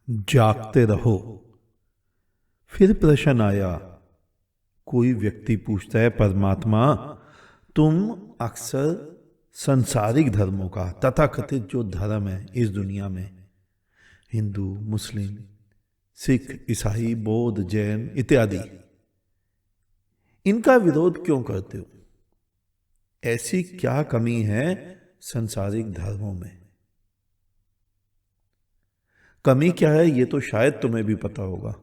जागते रहो। फिर प्रश्न आया। कोई व्यक्ति पूछता है, परमात्मा तुम अक्सर सांसारिक धर्मों का, तथाकथित जो धर्म है इस दुनिया में, हिंदू, मुस्लिम, सिख, ईसाई, बौद्ध, जैन इत्यादि, इनका विरोध क्यों करते हो? ऐसी क्या कमी है सांसारिक धर्मों में? कमी क्या है ये तो शायद तुम्हें भी पता होगा,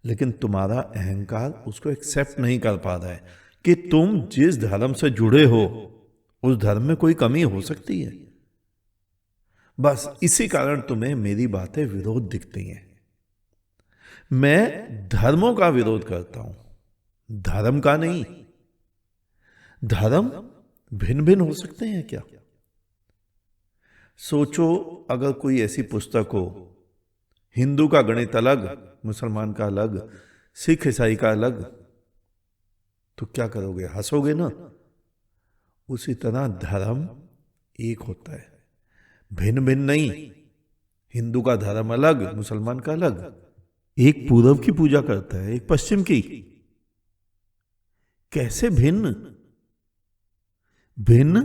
लेकिन तुम्हारा अहंकार उसको एक्सेप्ट नहीं कर पा रहा है कि तुम जिस धर्म से जुड़े हो उस धर्म में कोई कमी हो सकती है। बस इसी कारण तुम्हें मेरी बातें विरोध दिखती हैं। मैं धर्मों का विरोध करता हूं, धर्म का नहीं। धर्म भिन्न भिन्न हो सकते हैं क्या? सोचो, अगर कोई ऐसी पुस्तक हो, हिंदू का गणित अलग, मुसलमान का अलग, सिख ईसाई का अलग, तो क्या करोगे? हंसोगे ना। उसी तरह धर्म एक होता है, भिन्न भिन्न नहीं। हिंदू का धर्म अलग, मुसलमान का अलग। एक पूरब की पूजा करता है, एक पश्चिम की। कैसे भिन्न? भिन्न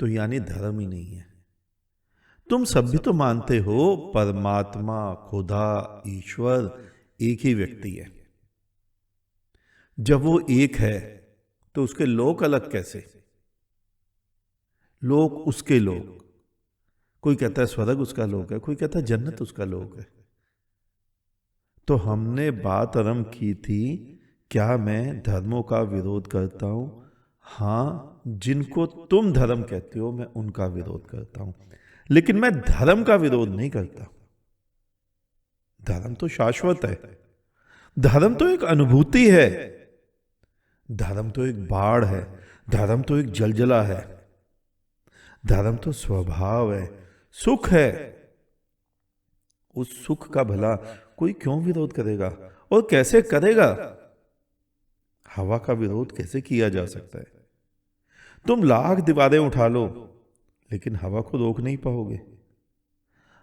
तो यानी धर्म ही नहीं है। तुम सब भी तो मानते हो परमात्मा, खुदा, ईश्वर एक ही व्यक्ति है। जब वो एक है तो उसके लोक अलग कैसे? लोक उसके लोक। कोई कहता है स्वर्ग उसका लोक है, कोई कहता है जन्नत उसका लोक है। तो हमने बात आरंभ की थी, क्या मैं धर्मों का विरोध करता हूं? हां, जिनको तुम धर्म कहते हो मैं उनका विरोध करता हूं, लेकिन मैं धर्म का विरोध नहीं करता। धर्म तो शाश्वत है। धर्म तो एक अनुभूति है। धर्म तो एक बाढ़ है। धर्म तो एक जलजला है। धर्म तो स्वभाव है, सुख है। उस सुख का भला कोई क्यों विरोध करेगा? और कैसे करेगा? हवा का विरोध कैसे किया जा सकता है? तुम लाख दीवारें उठा लो, लेकिन हवा को रोक नहीं पाओगे।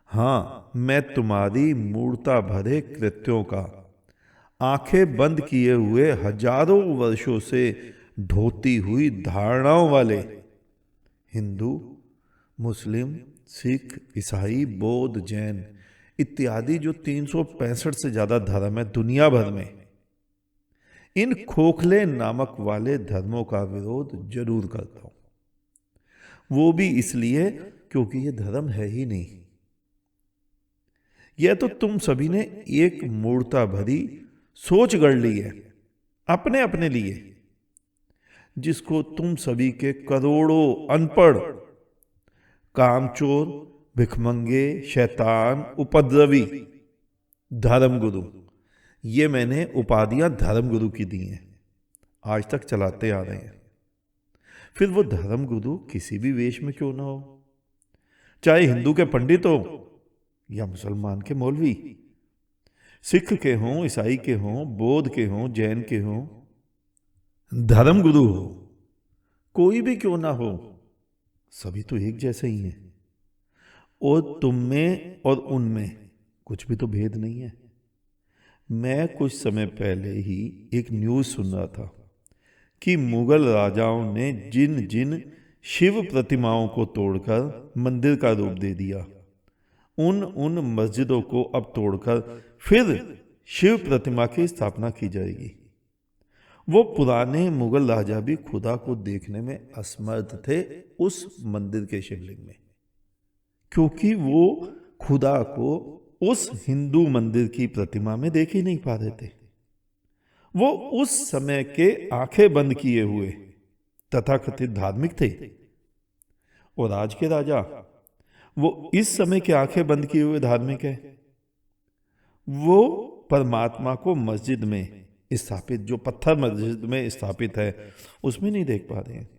हां, मैं तुम्हारी मूर्ता भरे कृत्यों का, आंखें बंद किए हुए हजारों वर्षों से ढोती हुई धारणाओं वाले हिंदू, मुस्लिम, सिख, ईसाई, बौद्ध, जैन इत्यादि जो 365 से ज्यादा धर्म है दुनिया भर में, इन खोखले नामक वाले धर्मों का विरोध जरूर करता हूं। वो भी इसलिए क्योंकि ये धर्म है ही नहीं। यह तो तुम सभी ने एक मूर्ता भरी सोच गढ़ ली है अपने अपने लिए, जिसको तुम सभी के करोड़ों अनपढ़, कामचोर, भिखमंगे, शैतान, उपद्रवी, धर्मगुरु, ये मैंने उपाधियां धर्मगुरु की दी हैं, आज तक चलाते आ रहे हैं। फिर वो धर्मगुरु किसी भी वेश में क्यों ना हो, चाहे हिंदू के पंडित हो या मुसलमान के मौलवी, सिख के हों, ईसाई के हों, बौद्ध के हों, जैन के हों, धर्मगुरु हो, कोई भी क्यों ना हो, सभी तो एक जैसे ही हैं। और तुम में और उनमें कुछ भी तो भेद नहीं है। मैं कुछ समय पहले ही एक न्यूज सुन रहा था कि मुगल राजाओं ने जिन जिन शिव प्रतिमाओं को तोड़कर मंदिर का रूप दे दिया, उन उन मस्जिदों को अब तोड़कर फिर शिव प्रतिमा की स्थापना की जाएगी। वो पुराने मुगल राजा भी खुदा को देखने में असमर्थ थे उस मंदिर के शिवलिंग में, क्योंकि वो खुदा को उस हिंदू मंदिर की प्रतिमा में देख ही नहीं पा रहे थे। वो उस समय के आंखें बंद किए हुए तथाकथित धार्मिक थे, और आज के राजा वो इस समय के आंखें बंद किए हुए धार्मिक है। वो परमात्मा को मस्जिद में स्थापित, जो पत्थर मस्जिद में स्थापित है, उसमें नहीं देख पा रहे हैं।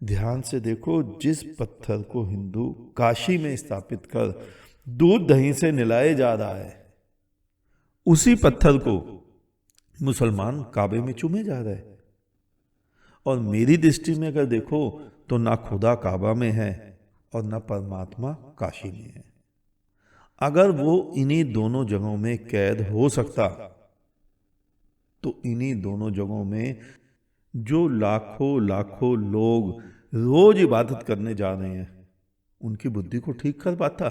ध्यान से देखो, जिस पत्थर को हिंदू काशी में स्थापित कर दूध दही से निलाए जा रहा है, उसी पत्थर को मुसलमान काबे में चूमे जा रहा है। और मेरी दृष्टि में अगर देखो तो ना खुदा काबा में है और ना परमात्मा काशी में है। अगर वो इन्हीं दोनों जगहों में कैद हो सकता, तो इन्हीं दोनों जगहों में जो लाखों लाखों लोग रोज इबादत करने जा रहे हैं, उनकी बुद्धि को ठीक कर पाता।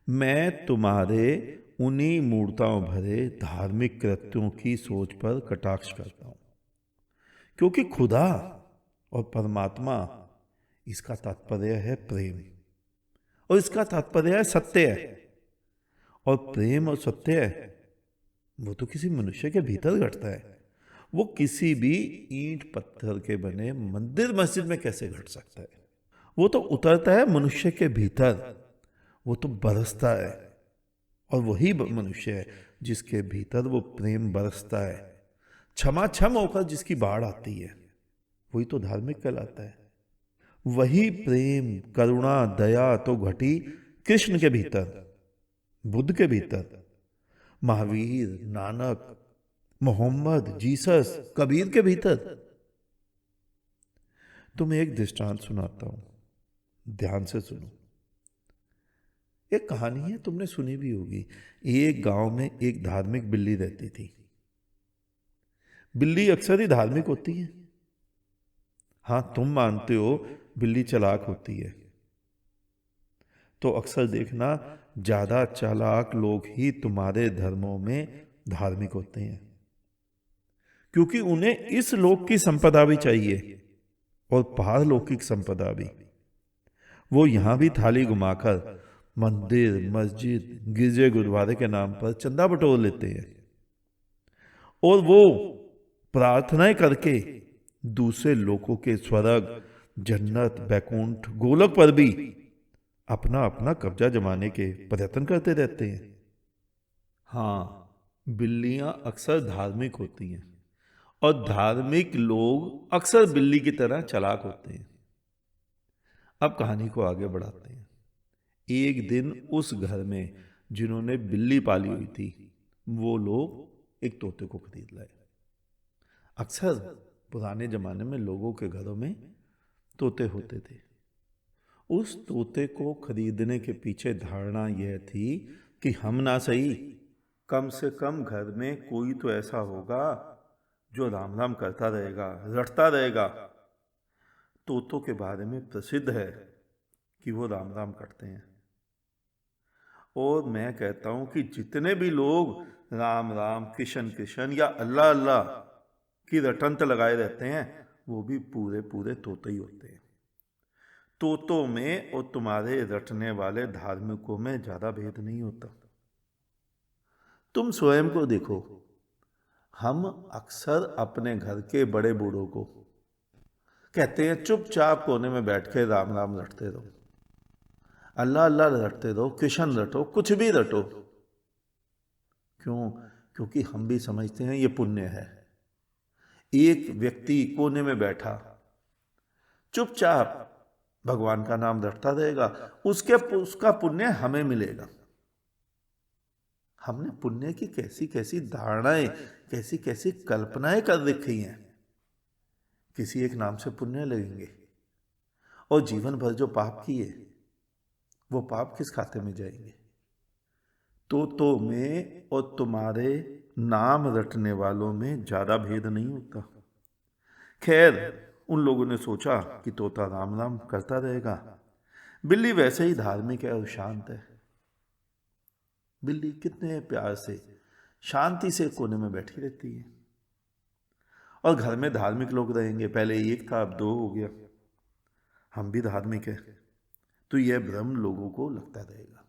मैं तुम्हारे उन्हीं मूर्ताओं भरे धार्मिक कृत्यों की सोच पर कटाक्ष करता हूं, क्योंकि खुदा और परमात्मा, इसका तात्पर्य है प्रेम, और इसका तात्पर्य है सत्य। और प्रेम और सत्य, वो तो किसी मनुष्य के भीतर घटता है। वो किसी भी ईंट पत्थर के बने मंदिर मस्जिद में कैसे घट सकता है? वो तो उतरता है मनुष्य के भीतर, वो तो बरसता है। और वही मनुष्य है जिसके भीतर वो प्रेम बरसता है, क्षमा क्षम होकर जिसकी बाढ़ आती है, वही तो धार्मिक कहलाता है। वही प्रेम करुणा दया तो घटी कृष्ण के भीतर, बुद्ध के भीतर, महावीर, नानक, मोहम्मद, जीसस, कबीर के भीतर। तुम्हें एक दृष्टांत सुनाता हूं, ध्यान से सुनो। एक कहानी है, तुमने सुनी भी होगी। एक गांव में एक धार्मिक बिल्ली रहती थी। बिल्ली अक्सर ही धार्मिक होती है। हां, तुम मानते हो बिल्ली चालाक होती है, तो अक्सर देखना ज्यादा चालाक लोग ही तुम्हारे धर्मों में धार्मिक होते हैं, क्योंकि उन्हें इस लोक की संपदा भी चाहिए और पारलौकिक संपदा भी। वो यहां भी थाली घुमाकर मंदिर, मस्जिद, गिरजे, गुरुद्वारे के नाम पर चंदा बटोर लेते हैं, और वो प्रार्थनाएं करके दूसरे लोगों के स्वर्ग, जन्नत, बैकुंठ, गोलक पर भी अपना अपना कब्जा जमाने के प्रयत्न करते रहते हैं। हाँ, बिल्लियां अक्सर धार्मिक होती हैं, और धार्मिक लोग अक्सर बिल्ली की तरह चालाक होते हैं। अब कहानी को आगे बढ़ाते हैं। एक दिन उस घर में जिन्होंने बिल्ली पाली हुई थी, वो लोग एक तोते को खरीद लाए। अक्सर पुराने जमाने में लोगों के घरों में तोते होते थे। उस तोते को खरीदने के पीछे धारणा यह थी कि हम ना सही, कम से कम घर में कोई तो ऐसा होगा जो राम राम करता रहेगा, रटता रहेगा। तोतों के बारे में प्रसिद्ध है कि वो राम राम करते हैं। और मैं कहता हूं कि जितने भी लोग राम राम, किशन किशन या अल्लाह अल्लाह की रटंत लगाए रहते हैं, वो भी पूरे पूरे तोते ही होते हैं। तोतों में और तुम्हारे रटने वाले धार्मिकों में ज्यादा भेद नहीं होता। तुम स्वयं को देखो। हम अक्सर अपने घर के बड़े बूढ़ों को कहते हैं चुपचाप कोने में बैठ के राम राम रटते रहो, अल्लाह अल्लाह रटते रहो, कृष्ण रटो, कुछ भी रटो। क्यों? क्योंकि हम भी समझते हैं ये पुण्य है। एक व्यक्ति कोने में बैठा चुपचाप भगवान का नाम रटता रहेगा, उसका पुण्य हमें मिलेगा। हमने पुण्य की कैसी कैसी धारणाएं, कैसी कैसी कल्पनाएं कर रखी हैं। किसी एक नाम से पुण्य लगेंगे, और जीवन भर जो पाप किए, वो पाप किस खाते में जाएंगे? तो में और तुम्हारे नाम रटने वालों में ज्यादा भेद नहीं होता। खैर, उन लोगों ने सोचा कि तोता राम राम करता रहेगा, बिल्ली वैसे ही धार्मिक है और शांत है। बिल्ली कितने प्यार से, शांति से कोने में बैठी रहती है। और घर में धार्मिक लोग रहेंगे, पहले एक था अब दो हो गया, हम भी धार्मिक है, तो यह भ्रम लोगों को लगता रहेगा।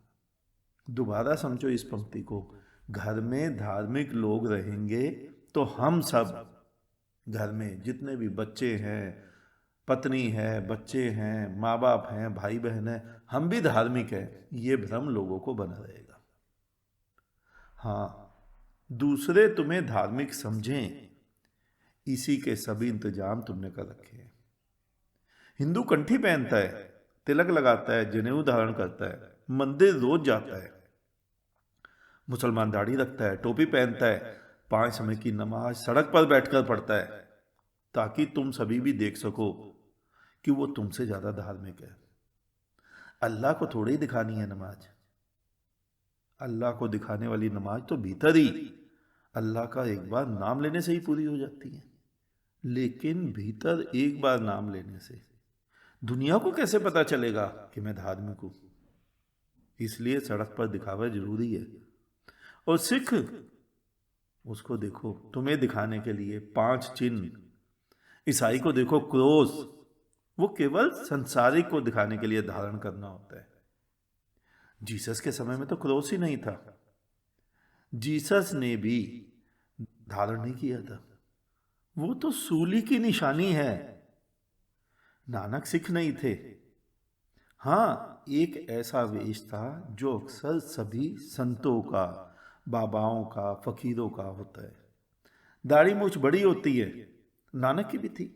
दोबारा समझो इस पंक्ति को। घर में धार्मिक लोग रहेंगे तो हम सब, घर में जितने भी बच्चे हैं, पत्नी है, बच्चे हैं, माँ बाप हैं, भाई बहन है, हम भी धार्मिक है, ये भ्रम लोगों को बना रहेगा। हाँ, दूसरे तुम्हें धार्मिक समझें, इसी के सभी इंतजाम तुमने कर रखे हैं। हिंदू कंठी पहनता है, तिलक लगाता है, जनेऊ धारण करता है, मंदिर रोज जाता है। मुसलमान दाढ़ी रखता है, टोपी पहनता है, 5 समय की नमाज सड़क पर बैठकर पढ़ता है, ताकि तुम सभी भी देख सको कि वो तुमसे ज्यादा धार्मिक है। अल्लाह को थोड़ी दिखानी है नमाज, अल्लाह को दिखाने वाली नमाज तो भीतर ही अल्लाह का एक बार नाम लेने से ही पूरी हो जाती है। लेकिन भीतर एक बार नाम लेने से दुनिया को कैसे पता चलेगा कि मैं धार्मिक हूं? इसलिए सड़क पर दिखावा जरूरी है। और सिख, उसको देखो तुम्हें दिखाने के लिए 5 चिन्ह, ईसाई को देखो क्रॉस, वो केवल संसारिक को दिखाने के लिए धारण करना होता है। जीसस के समय में तो क्रॉस ही नहीं था, जीसस ने भी धारण नहीं किया था, वो तो सूली की निशानी है। नानक सिख नहीं थे। हाँ, एक ऐसा वेश था जो अक्सर सभी संतों का, बाबाओं का, फकीरों का होता है। दाढ़ी मूछ बड़ी होती है, नानक की भी थी,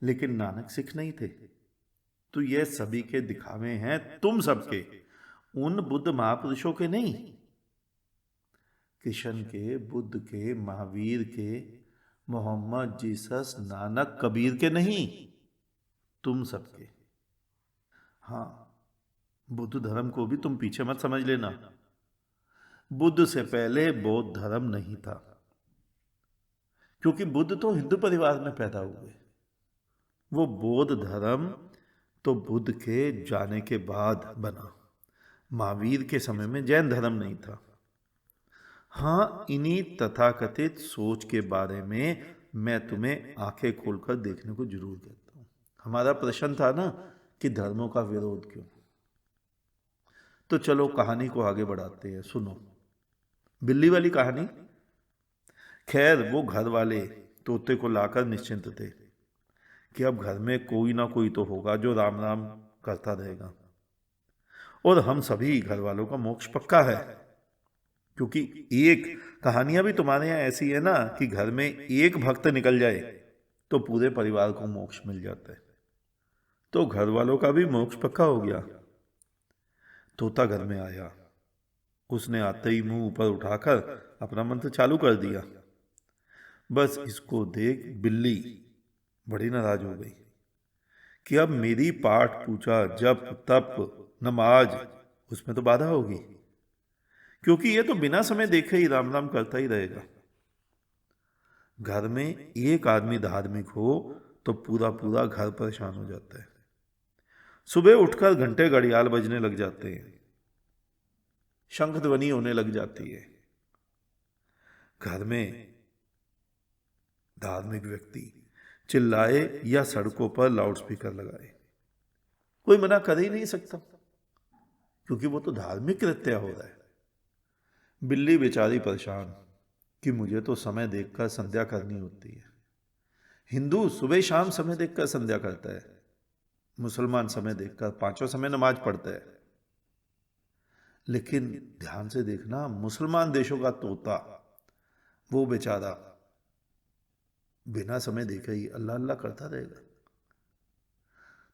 लेकिन नानक सिख नहीं थे। तो ये सभी के दिखावे हैं, तुम सबके, उन बुद्ध महापुरुषों के नहीं। कृष्ण के, बुद्ध के, महावीर के, मोहम्मद, जीसस, नानक, कबीर के नहीं, तुम सबके। हाँ, बुद्ध धर्म को भी तुम पीछे मत समझ लेना। बुद्ध से पहले बौद्ध धर्म नहीं था, क्योंकि बुद्ध तो हिंदू परिवार में पैदा हुए। वो बौद्ध धर्म तो बुद्ध के जाने के बाद बना। महावीर के समय में जैन धर्म नहीं था। हाँ, इन्हीं तथाकथित सोच के बारे में मैं तुम्हें आंखें खोलकर देखने को जरूर कहता हूं। हमारा प्रश्न था ना कि धर्मों का विरोध क्यों? तो चलो कहानी को आगे बढ़ाते हैं, सुनो। बिल्ली वाली कहानी। खैर, वो घर वाले तोते को लाकर निश्चिंत थे कि अब घर में कोई ना कोई तो होगा जो राम राम करता रहेगा, और हम सभी घर वालों का मोक्ष पक्का है। क्योंकि एक कहानियां भी तुम्हारे यहां ऐसी है ना कि घर में एक भक्त निकल जाए तो पूरे परिवार को मोक्ष मिल जाता है। तो घर वालों का भी मोक्ष पक्का हो गया। तोता घर में आया, उसने आते ही मुंह ऊपर उठाकर अपना मंत्र चालू कर दिया। बस इसको देख बिल्ली बड़ी नाराज हो गई कि अब मेरी पाठ पूजा, जप तप, नमाज, उसमें तो बाधा होगी, क्योंकि ये तो बिना समय देखे ही राम राम करता ही रहेगा। घर में एक आदमी धार्मिक हो तो पूरा पूरा घर परेशान हो जाता है। सुबह उठकर घंटे घड़ियाल बजने लग जाते हैं, शंख ध्वनि होने लग जाती है। घर में धार्मिक व्यक्ति चिल्लाए या सड़कों पर लाउडस्पीकर लगाए, कोई मना कर ही नहीं सकता, क्योंकि वो तो धार्मिक कृत्य हो रहा है। बिल्ली बेचारी परेशान कि मुझे तो समय देखकर संध्या करनी होती है। हिंदू सुबह शाम समय देखकर संध्या करता है, मुसलमान समय देखकर 5 समय नमाज पढ़ता है। लेकिन ध्यान से देखना, मुसलमान देशों का तोता, वो बेचारा बिना समय देखे ही अल्लाह अल्लाह करता रहेगा।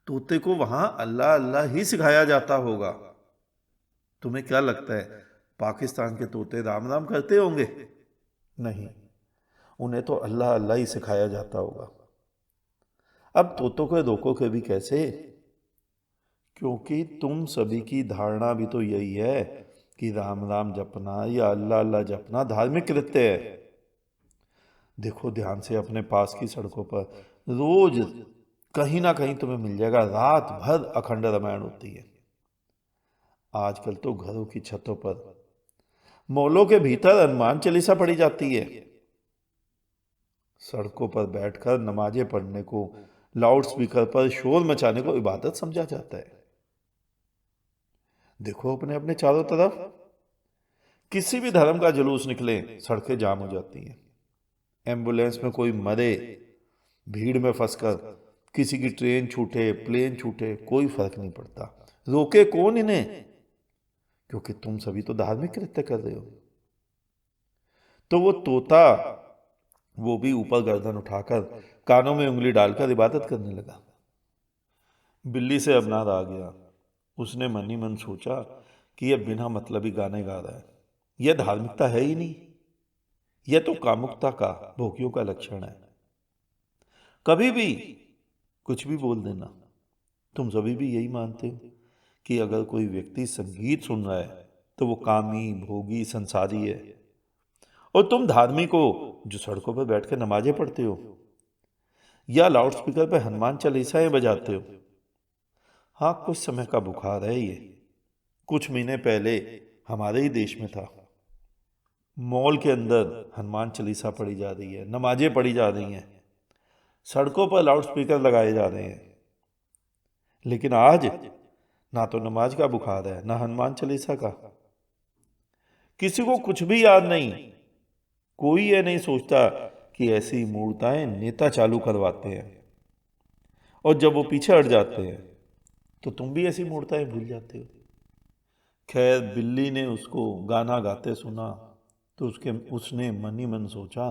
तोते को वहां अल्लाह अल्लाह ही सिखाया जाता होगा। तुम्हें क्या लगता है पाकिस्तान के तोते राम राम करते होंगे? नहीं, उन्हें तो अल्लाह अल्लाह ही सिखाया जाता होगा। अब तोतों को रोकोगे भी कैसे? क्योंकि तुम सभी की धारणा भी तो यही है कि राम राम जपना या अल्लाह अल्लाह जपना धार्मिक कृत्य है। देखो ध्यान से अपने पास की सड़कों पर रोज कहीं ना कहीं तुम्हें मिल जाएगा, रात भर अखंड रामायण होती है। आजकल तो घरों की छतों पर, मॉलों के भीतर हनुमान चालीसा पढ़ी जाती है। सड़कों पर बैठकर नमाजें पढ़ने को, लाउड स्पीकर पर शोर मचाने को इबादत समझा जाता है। देखो अपने अपने चारों तरफ, किसी भी धर्म का जुलूस निकले सड़कें जाम हो जाती हैं। एम्बुलेंस में कोई मरे, भीड़ में फंसकर, किसी की ट्रेन छूटे, प्लेन छूटे, कोई फर्क नहीं पड़ता। रोके कौन इन्हें? क्योंकि तुम सभी तो धार्मिक कृत्य कर रहे हो। तो वो तोता, वो भी ऊपर गर्दन उठाकर कानों में उंगली डालकर इबादत करने लगा। बिल्ली से अब नाद आ गया। उसने मन ही मन सोचा कि यह बिना मतलबी गाने गा रहा है, यह धार्मिकता है ही नहीं, यह तो कामुकता का, भोगियों का लक्षण है। कभी भी कुछ भी बोल देना। तुम सभी भी यही मानते हो कि अगर कोई व्यक्ति संगीत सुन रहा है तो वो कामी, भोगी, संसारी है। और तुम धार्मिक हो जो सड़कों पर बैठ कर नमाजें पढ़ते हो या लाउड स्पीकर पर हनुमान चालीसाएं बजाते हो। हाँ, कुछ समय का बुखार है ये। कुछ महीने पहले हमारे ही देश में था। मॉल के अंदर हनुमान चालीसा पढ़ी जा रही है, नमाजें पढ़ी जा रही हैं, सड़कों पर लाउड स्पीकर लगाए जा रहे हैं। लेकिन आज ना तो नमाज का बुखार है, ना हनुमान चालीसा का। किसी को कुछ भी याद नहीं। कोई ये नहीं सोचता कि ऐसी मूर्ताएं नेता चालू करवाते हैं, और जब वो पीछे हट जाते हैं तो तुम भी ऐसी मूर्ताएं भूल जाते हो। खैर, बिल्ली ने उसको गाना गाते सुना तो उसने मन ही मन सोचा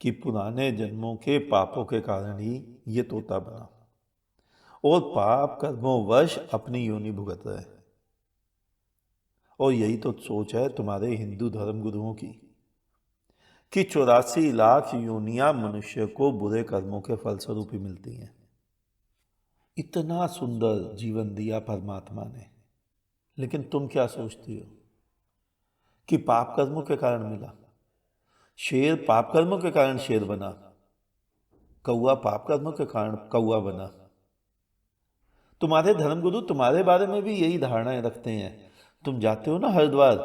कि पुराने जन्मों के पापों के कारण ही ये तोता बना, और पाप कर्मों वश अपनी योनि भुगत रहा है। और यही तो सोच है तुम्हारे हिंदू धर्म गुरुओं की, कि 84 लाख योनियां मनुष्य को बुरे कर्मों के फलस्वरूप ही मिलती हैं। इतना सुंदर जीवन दिया परमात्मा ने, लेकिन तुम क्या सोचती हो कि पाप कर्मों के कारण मिला। शेर पाप कर्मों के कारण शेर बना, कौआ पाप कर्मों के कारण कौआ बना। तुम्हारे धर्मगुरु तुम्हारे बारे में भी यही धारणाएं रखते हैं। तुम जाते हो ना हरिद्वार,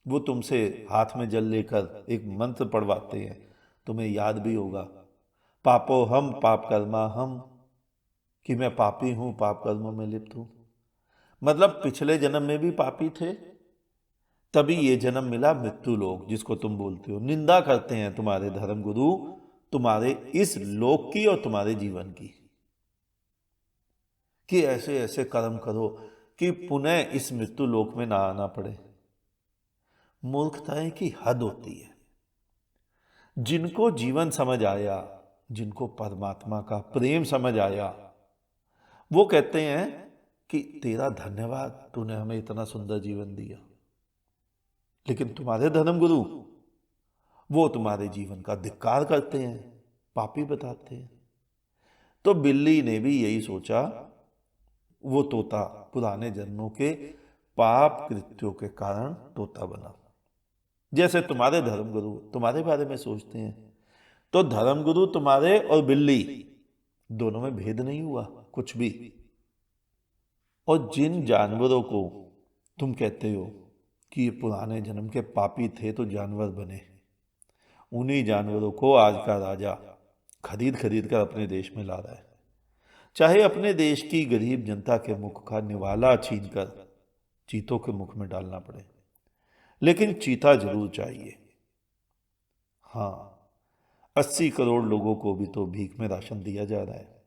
वो तुमसे हाथ में जल लेकर एक मंत्र पढ़वाते हैं, तुम्हें याद भी होगा, पापो हम पाप कर्मा हम, कि मैं पापी हूं, पाप कर्मों में लिप्त हूं। मतलब पिछले जन्म में भी पापी थे, तभी ये जन्म मिला मृत्यु लोक, जिसको तुम बोलते हो। निंदा करते हैं तुम्हारे धर्मगुरु तुम्हारे इस लोक की और तुम्हारे जीवन की, कि ऐसे ऐसे कर्म करो कि पुनः इस मृत्यु लोक में ना आना पड़े। मूर्खताएं की हद होती है। जिनको जीवन समझ आया, जिनको परमात्मा का प्रेम समझ आया, वो कहते हैं कि तेरा धन्यवाद, तूने हमें इतना सुंदर जीवन दिया। लेकिन तुम्हारे धर्मगुरु वो तुम्हारे जीवन का धिक्कार करते हैं, पापी बताते हैं। तो बिल्ली ने भी यही सोचा। वो तोता पुराने जन्मों के पाप कृत्यों के कारण तोता बना। जैसे तुम्हारे धर्मगुरु तुम्हारे बारे में सोचते हैं, तो धर्मगुरु तुम्हारे और बिल्ली दोनों में भेद नहीं हुआ कुछ भी। और जिन जानवरों को तुम कहते हो कि ये पुराने जन्म के पापी थे तो जानवर बने, उन्हीं जानवरों को आज का राजा खरीद खरीद कर अपने देश में ला रहा है। चाहे अपने देश की गरीब जनता के मुख का निवाला छीनकर चीतों के मुख में डालना पड़े, लेकिन चीता जरूर चाहिए। हाँ, 80 करोड़ लोगों को भी तो भीख में राशन दिया जा रहा है।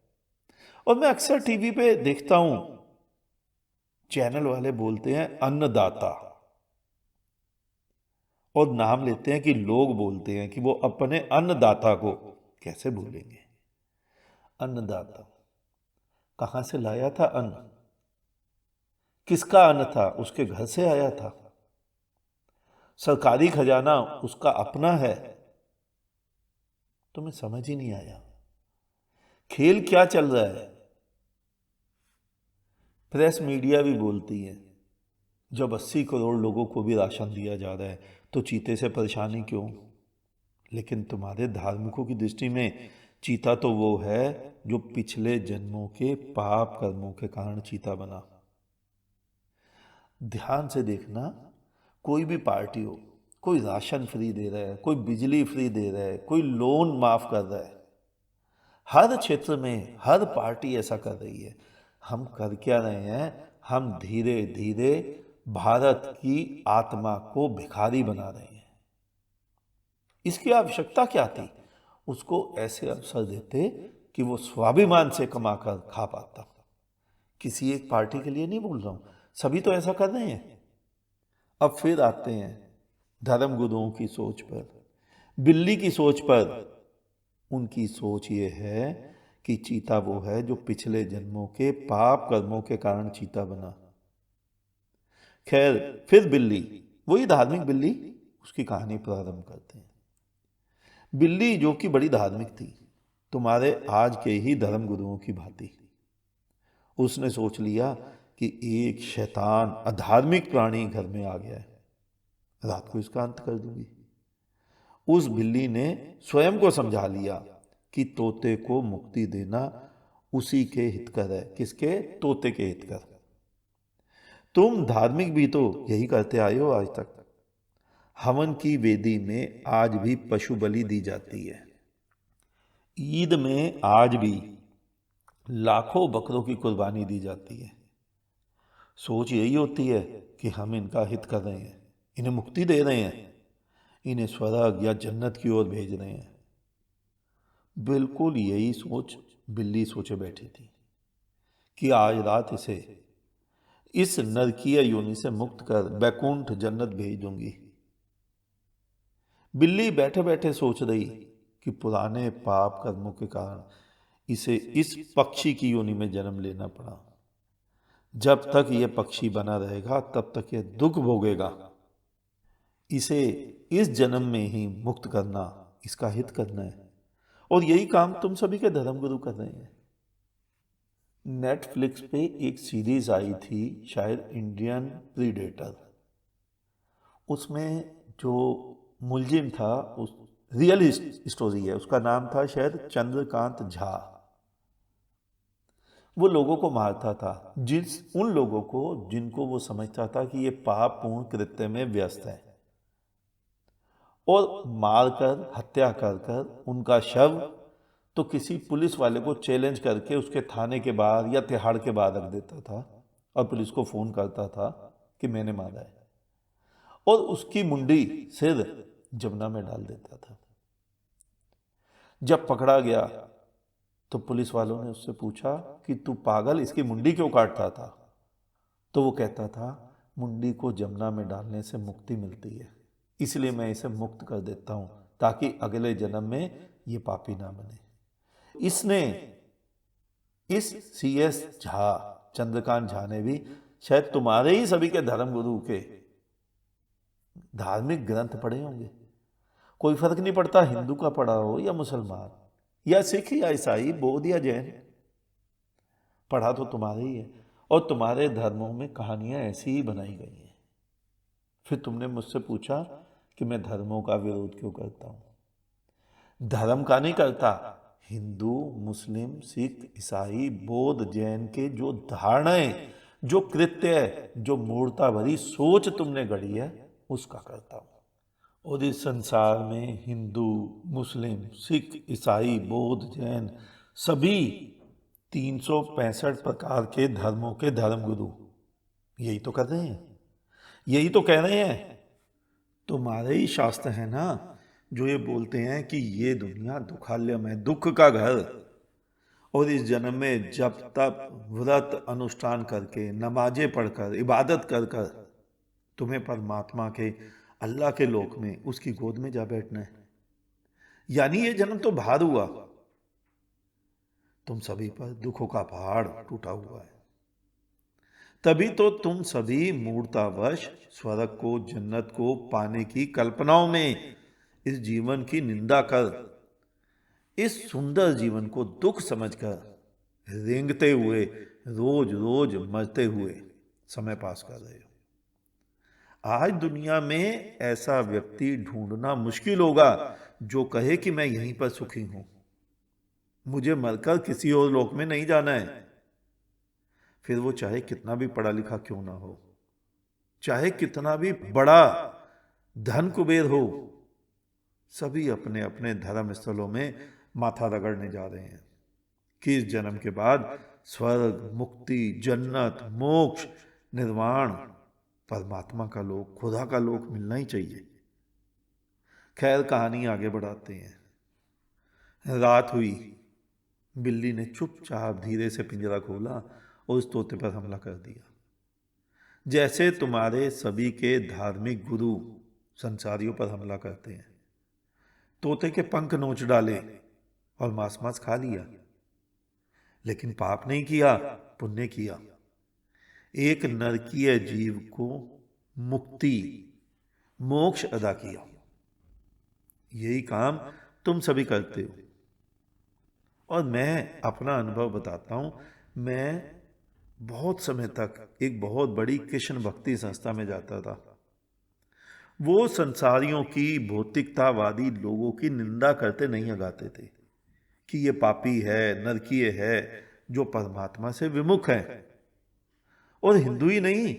और मैं अक्सर टीवी पे देखता हूं, चैनल वाले बोलते हैं अन्नदाता, और नाम लेते हैं कि लोग बोलते हैं कि वो अपने अन्नदाता को कैसे भूलेंगे। अन्नदाता कहां से लाया था अन्न, किसका अन्न था, उसके घर से आया था। सरकारी खजाना उसका अपना है। तुम्हें समझ ही नहीं आया खेल क्या चल रहा है। प्रेस मीडिया भी बोलती है जब 80 करोड़ लोगों को भी राशन दिया जा रहा है तो चीते से परेशानी क्यों। लेकिन तुम्हारे धार्मिकों की दृष्टि में चीता तो वो है जो पिछले जन्मों के पाप कर्मों के कारण चीता बना। ध्यान से देखना, कोई भी पार्टी हो, कोई राशन फ्री दे रहा है, कोई बिजली फ्री दे रहा है, कोई लोन माफ कर रहा है, हर क्षेत्र में हर पार्टी ऐसा कर रही है। हम कर क्या रहे हैं, हम धीरे धीरे भारत की आत्मा को भिखारी बना रहे हैं। इसकी आवश्यकता क्या थी, उसको ऐसे अवसर देते कि वो स्वाभिमान से कमाकर खा पाता। किसी एक पार्टी के लिए नहीं बोल रहा हूं, सभी तो ऐसा कर रहे हैं। अब फिर आते हैं धर्म गुरुओं की सोच पर, बिल्ली की सोच पर। उनकी सोच ये है कि चीता वो है जो पिछले जन्मों के पाप कर्मों के कारण चीता बना। खैर, फिर बिल्ली, वही धार्मिक बिल्ली, उसकी कहानी प्रारंभ करते हैं। बिल्ली जो कि बड़ी धार्मिक थी, तुम्हारे आज के ही धर्म गुरुओं की भांति। उसने सोच लिया कि एक शैतान अधार्मिक प्राणी घर में आ गया है, रात को इसका अंत कर दूंगी। उस बिल्ली ने स्वयं को समझा लिया कि तोते को मुक्ति देना उसी के हितकर है। किसके? तोते के हितकर। तुम धार्मिक भी तो यही करते आए हो आज तक। हवन की वेदी में आज भी पशु बलि दी जाती है। ईद में आज भी लाखों बकरों की कुर्बानी दी जाती है। सोच यही होती है कि हम इनका हित कर रहे हैं, इन्हें मुक्ति दे रहे हैं, इन्हें स्वर्ग या जन्नत की ओर भेज रहे हैं। बिल्कुल यही सोच बिल्ली सोचे बैठी थी कि आज रात इसे इस नरकीय योनि से मुक्त कर बैकुंठ जन्नत भेज दूंगी। बिल्ली बैठे बैठे सोच रही कि पुराने पाप कर्मों के कारण इसे इस पक्षी की योनि में जन्म लेना पड़ा। जब तक यह पक्षी बना रहेगा तब तक यह दुख भोगेगा। इसे इस जन्म में ही मुक्त करना इसका हित करना है, और यही काम तुम सभी के धर्मगुरु कर रहे हैं। नेटफ्लिक्स पे एक सीरीज आई थी, शायद इंडियन प्रीडेटर। उसमें जो मुलजिम था, उस रियल स्टोरी है, उसका नाम था शायद चंद्रकांत झा। वो लोगों को मारता था, उन लोगों को जिनको वो समझता था कि ये पाप पूर्ण कृत्य में व्यस्त है, और मारकर हत्या कर कर उनका शव तो किसी पुलिस वाले को चैलेंज करके उसके थाने के बाहर या तिहाड़ के बाहर रख देता था, और पुलिस को फोन करता था कि मैंने मारा है, और उसकी मुंडी सिर जमुना में डाल देता था। जब पकड़ा गया तो पुलिस वालों ने उससे पूछा कि तू पागल, इसकी मुंडी क्यों काटता था? तो वो कहता था, मुंडी को जमुना में डालने से मुक्ति मिलती है, इसलिए मैं इसे मुक्त कर देता हूं ताकि अगले जन्म में ये पापी ना बने। इसने इस CS झा, चंद्रकांत झा ने भी शायद तुम्हारे ही सभी के धर्मगुरु के धार्मिक ग्रंथ पढ़े होंगे। कोई फर्क नहीं पड़ता हिंदू का पढ़ा हो या मुसलमान या सिख या ईसाई, बौद्ध या जैन, पढ़ा तो तुम्हारे ही है, और तुम्हारे धर्मों में कहानियां ऐसी ही बनाई गई हैं। फिर तुमने मुझसे पूछा कि मैं धर्मों का विरोध क्यों करता हूं। धर्म का नहीं करता, हिंदू, मुस्लिम, सिख, ईसाई, बौद्ध, जैन के जो धारणाएं, जो कृत्य, जो मूर्ता भरी सोच तुमने गढ़ी है, उसका करता हूं। और इस संसार में हिंदू, मुस्लिम, सिख, ईसाई, बौद्ध, जैन सभी 365 प्रकार के धर्मों के धर्मगुरु यही तो कर रहे हैं, यही तो कह रहे हैं। तुम्हारे ही शास्त्र है ना जो ये बोलते हैं कि ये दुनिया दुखालयम है, दुख का घर, और इस जन्म में जब तक व्रत अनुष्ठान करके, नमाजें पढ़कर, इबादत कर कर तुम्हें परमात्मा के, अल्लाह के लोक में उसकी गोद में जा बैठना है। यानी ये जन्म तो भार हुआ, तुम सभी पर दुखों का पहाड़ टूटा हुआ है। तभी तो तुम सभी मूर्तावश स्वर्ग को, जन्नत को पाने की कल्पनाओं में इस जीवन की निंदा कर, इस सुंदर जीवन को दुख समझकर रेंगते हुए, रोज रोज मरते हुए समय पास कर रहे हो। आज दुनिया में ऐसा व्यक्ति ढूंढना मुश्किल होगा जो कहे कि मैं यहीं पर सुखी हूं, मुझे मरकर किसी और लोक में नहीं जाना है। फिर वो चाहे कितना भी पढ़ा लिखा क्यों ना हो, चाहे कितना भी बड़ा धन कुबेर हो, सभी अपने अपने धर्म स्थलों में माथा रगड़ने जा रहे हैं कि इस जन्म के बाद स्वर्ग, मुक्ति, जन्नत, मोक्ष, निर्वाण, परमात्मा का लोक, खुदा का लोक मिलना ही चाहिए। खैर, कहानी आगे बढ़ाते हैं। रात हुई, बिल्ली ने चुपचाप धीरे से पिंजरा खोला और उस तोते पर हमला कर दिया। जैसे तुम्हारे सभी के धार्मिक गुरु संसारियों पर हमला करते हैं। तोते के पंख नोच डाले और मांस मांस खा लिया, लेकिन पाप नहीं किया, पुण्य किया। एक नरकीय जीव को मुक्ति, मोक्ष अदा किया। यही काम तुम सभी करते हो। और मैं अपना अनुभव बताता हूं। मैं बहुत समय तक एक बहुत बड़ी कृष्ण भक्ति संस्था में जाता था। वो संसारियों की, भौतिकतावादी लोगों की निंदा करते नहीं अगाते थे कि ये पापी है, नरकीय है, जो परमात्मा से विमुख है। और हिंदू ही नहीं,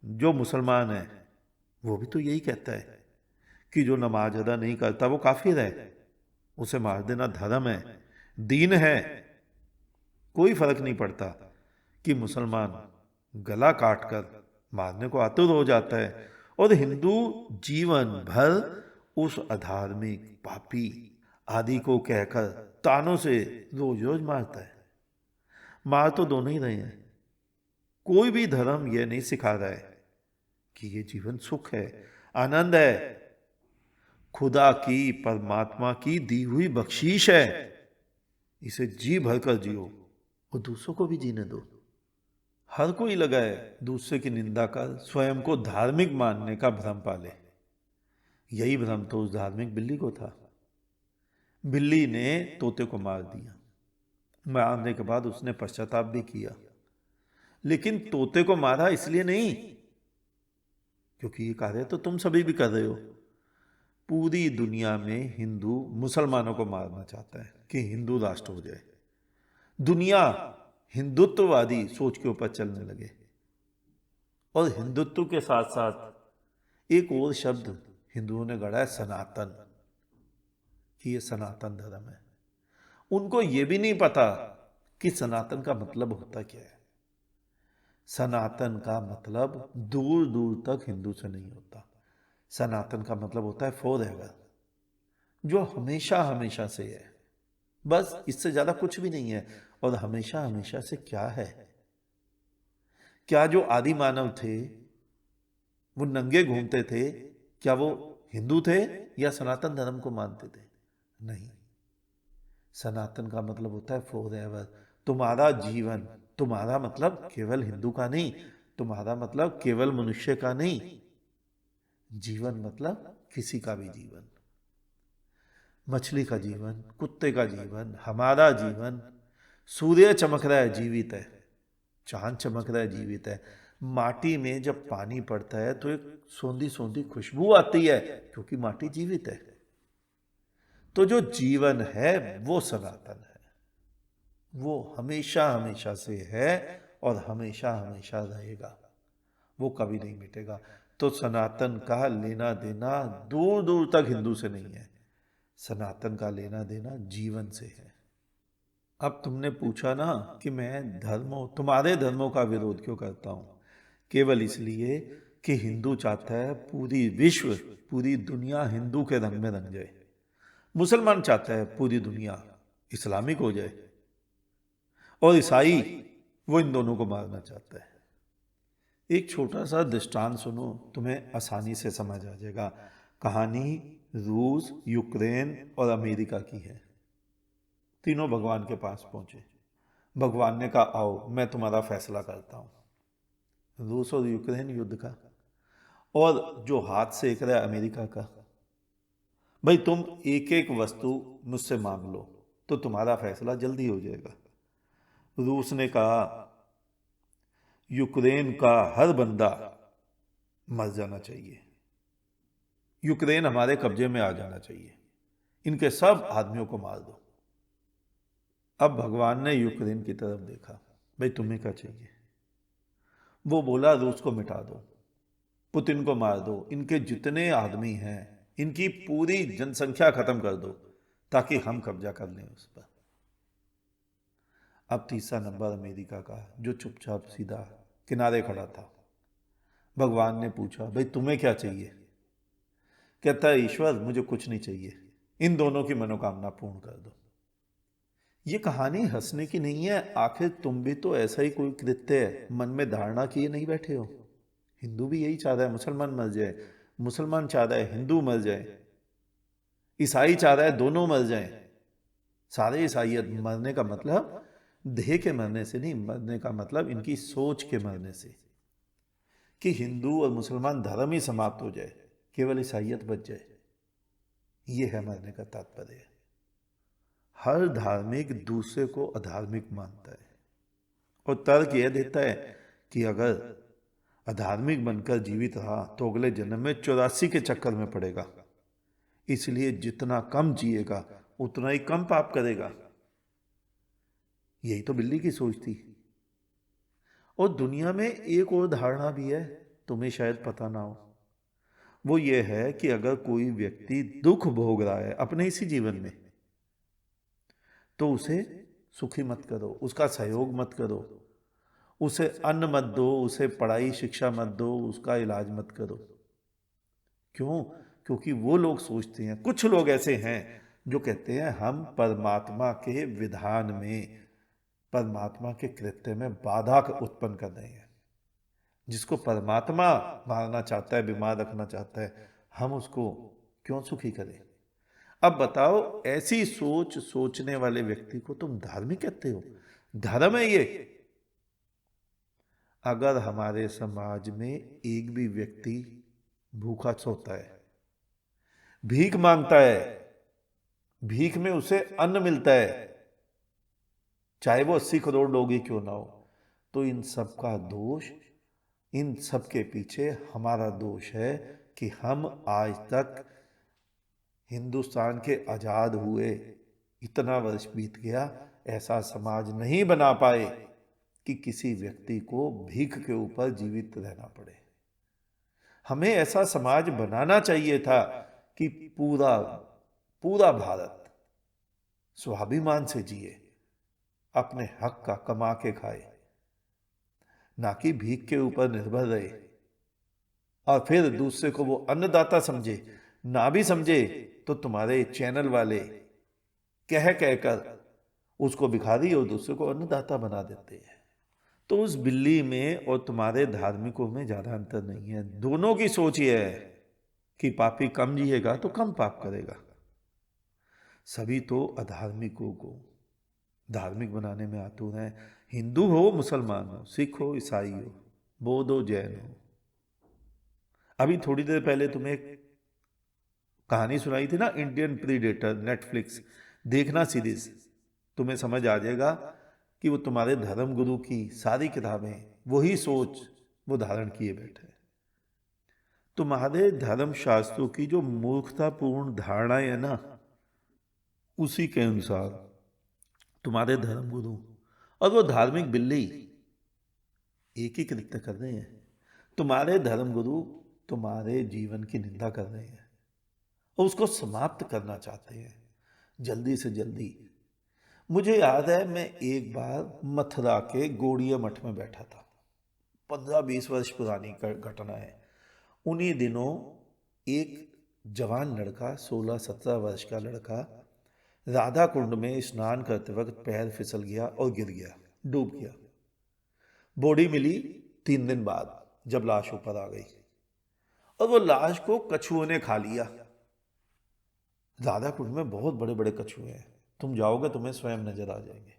जो मुसलमान है वो भी तो यही कहता है कि जो नमाज अदा नहीं करता वो काफिर है, उसे मार देना धर्म है, दीन है। कोई फर्क नहीं पड़ता कि मुसलमान गला काट कर मारने को आतुर हो जाता है और हिंदू जीवन भर उस अधार्मिक, पापी आदि को कहकर तानों से रोज रोज मारता है। मार तो दोनों ही रहे हैं। कोई भी धर्म यह नहीं सिखा रहा है कि ये जीवन सुख है, आनंद है, खुदा की, परमात्मा की दी हुई बख्शीश है। इसे जी भर कर जियो और दूसरों को भी जीने दो। हर कोई लगा है दूसरे की निंदा कर स्वयं को धार्मिक मानने का भ्रम पाले। यही भ्रम तो उस धार्मिक बिल्ली को था। बिल्ली ने तोते को मार दिया। मारने के बाद उसने पश्चाताप भी किया, लेकिन तोते को मारा इसलिए नहीं क्योंकि ये कार्य तो तुम सभी भी कर रहे हो। पूरी दुनिया में हिंदू मुसलमानों को मारना चाहता है कि हिंदू राष्ट्र हो जाए। दुनिया हिंदुत्ववादी सोच के ऊपर चलने लगे और हिंदुत्व के साथ साथ एक और शब्द हिंदुओं ने गढ़ा है, सनातन, कि ये सनातन धर्म है। उनको ये भी नहीं पता कि सनातन का मतलब होता क्या है। सनातन का मतलब दूर दूर तक हिंदू से नहीं होता। सनातन का मतलब होता है फॉर एवर, जो हमेशा हमेशा से है, बस इससे ज्यादा कुछ भी नहीं है। और हमेशा हमेशा से क्या है? क्या जो आदि मानव थे वो नंगे घूमते थे, क्या वो हिंदू थे या सनातन धर्म को मानते थे? नहीं। सनातन का मतलब होता है फॉर एवर। तुम्हारा जीवन, तुम्हारा मतलब केवल हिंदू का नहीं, तुम्हारा मतलब केवल मनुष्य का नहीं, जीवन मतलब किसी का भी जीवन। मछली का जीवन, कुत्ते का जीवन, हमारा जीवन। सूर्य चमक रहा है, जीवित है। चांद चमक रहा है, जीवित है। माटी में जब पानी पड़ता है तो एक सोंधी सोंधी खुशबू आती है क्योंकि माटी जीवित है। तो जो जीवन है वो सनातन है, वो हमेशा हमेशा से है और हमेशा हमेशा रहेगा, वो कभी नहीं मिटेगा। तो सनातन का लेना देना दूर दूर तक हिंदू से नहीं है। सनातन का लेना देना जीवन से है। अब तुमने पूछा ना कि मैं धर्मों, तुम्हारे धर्मों का विरोध क्यों करता हूं? केवल इसलिए कि हिंदू चाहता है पूरी विश्व, पूरी दुनिया हिंदू के रंग में रंग जाए। मुसलमान चाहता है पूरी दुनिया इस्लामिक हो जाए, और ईसाई वो इन दोनों को मारना चाहता है। एक छोटा सा दृष्टांत सुनो, तुम्हें आसानी से समझ आ जाएगा। कहानी रूस, यूक्रेन और अमेरिका की है। तीनों भगवान के पास पहुंचे। भगवान ने कहा आओ मैं तुम्हारा फैसला करता हूं। रूस और यूक्रेन युद्ध का, और जो हाथ सेक रहा है अमेरिका का। भाई तुम एक एक वस्तु मुझसे मांग लो तो तुम्हारा फैसला जल्दी हो जाएगा। रूस ने कहा यूक्रेन का हर बंदा मर जाना चाहिए, यूक्रेन हमारे कब्जे में आ जाना चाहिए, इनके सब आदमियों को मार दो। अब भगवान ने यूक्रेन की तरफ देखा, भाई तुम्हें क्या चाहिए? वो बोला रूस को मिटा दो, पुतिन को मार दो, इनके जितने आदमी हैं इनकी पूरी जनसंख्या खत्म कर दो ताकि हम कब्जा कर लें उस पर। अब तीसरा नंबर अमेरिका का, जो चुपचाप सीधा किनारे खड़ा था। भगवान ने पूछा भाई तुम्हें क्या चाहिए? कहता है ईश्वर मुझे कुछ नहीं चाहिए, इन दोनों की मनोकामना पूर्ण कर दो। ये कहानी हंसने की नहीं है। आखिर तुम भी तो ऐसा ही कोई कृत्य मन में धारणा किए नहीं बैठे हो। हिंदू भी यही चाहता है मुसलमान मर जाए, मुसलमान चाहता है हिंदू मर जाए, ईसाई चाहता है दोनों मर जाएं। सारे ईसाइयत मरने का मतलब देह के मरने से नहीं, मरने का मतलब इनकी सोच के मरने से, कि हिंदू और मुसलमान धर्म ही समाप्त हो जाए, केवल ईसाइयत बच जाए। ये है मरने का तात्पर्य। हर धार्मिक दूसरे को अधार्मिक मानता है और तर्क यह देता है कि अगर अधार्मिक बनकर जीवित रहा तो अगले जन्म में 84 के चक्कर में पड़ेगा, इसलिए जितना कम जिएगा उतना ही कम पाप करेगा। यही तो बिल्ली की सोच थी। और दुनिया में एक और धारणा भी है, तुम्हें शायद पता ना हो। वो ये है कि अगर कोई व्यक्ति दुख भोग रहा है अपने इसी जीवन में, तो उसे सुखी मत करो, उसका सहयोग मत करो, उसे अन्न मत दो, उसे पढ़ाई शिक्षा मत दो, उसका इलाज मत करो। क्यों? क्योंकि वो लोग सोचते हैं, कुछ लोग ऐसे हैं जो कहते हैं हम परमात्मा के विधान में, परमात्मा के कृत्य में बाधा उत्पन्न कर रहे हैं। जिसको परमात्मा मारना चाहता है, बीमार रखना चाहता है, हम उसको क्यों सुखी करें? अब बताओ, ऐसी सोच सोचने वाले व्यक्ति को तुम धार्मिक कहते हो? धर्म है ये? अगर हमारे समाज में एक भी व्यक्ति भूखा सोता है, भीख मांगता है, भीख में उसे अन्न मिलता है, चाहे वो 80 करोड़ लोग ही क्यों ना हो, तो इन सब का दोष, इन सब के पीछे हमारा दोष है कि हम आज तक हिंदुस्तान के आजाद हुए इतना वर्ष बीत गया, ऐसा समाज नहीं बना पाए कि किसी व्यक्ति को भीख के ऊपर जीवित रहना पड़े। हमें ऐसा समाज बनाना चाहिए था कि पूरा पूरा भारत स्वाभिमान से जिए, अपने हक का कमा के खाए, ना कि भीख के ऊपर निर्भर रहे और फिर दूसरे को वो अन्नदाता समझे। ना भी समझे तो तुम्हारे चैनल वाले कह कहकर उसको भिखारी और दूसरे को अन्नदाता बना देते हैं। तो उस बिल्ली में और तुम्हारे धार्मिकों में ज्यादा अंतर नहीं है। दोनों की सोच ये है कि पापी कम जिएगा तो कम पाप करेगा। सभी तो अधार्मिकों को धार्मिक बनाने में आतुर हैं। हिंदू हो, मुसलमान हो, सिख हो, ईसाई हो, बौद्ध हो, जैन हो। अभी थोड़ी देर पहले तुम्हें एक कहानी सुनाई थी ना, इंडियन प्रीडेटर, नेटफ्लिक्स, देखना सीरीज, तुम्हें समझ आ जाएगा कि वो तुम्हारे धर्म गुरु की सारी किताबें वही सोच वो धारण किए बैठे। तुम्हारे धर्म शास्त्रों की जो मूर्खतापूर्ण धारणाएं है ना, उसी के अनुसार तुम्हारे धर्म गुरु और वो धार्मिक बिल्ली एक ही कृत्य कर रहे हैं। तुम्हारे धर्म गुरु तुम्हारे जीवन की निंदा कर रहे हैं और उसको समाप्त करना चाहते हैं जल्दी से जल्दी। मुझे याद है, मैं एक बार मथुरा के गौड़ीय मठ में बैठा था। 15-20 वर्ष पुरानी घटना है। उन्हीं दिनों एक जवान लड़का, 16-17 वर्ष का लड़का, राधा कुंड में स्नान करते वक्त पैर फिसल गया और गिर गया, डूब गया। बॉडी मिली 3 दिन बाद, जब लाश ऊपर आ गई, और वो लाश को कछुओं ने खा लिया। राधा कुंड में बहुत बड़े बड़े कछुए हैं, तुम जाओगे तुम्हें स्वयं नजर आ जाएंगे।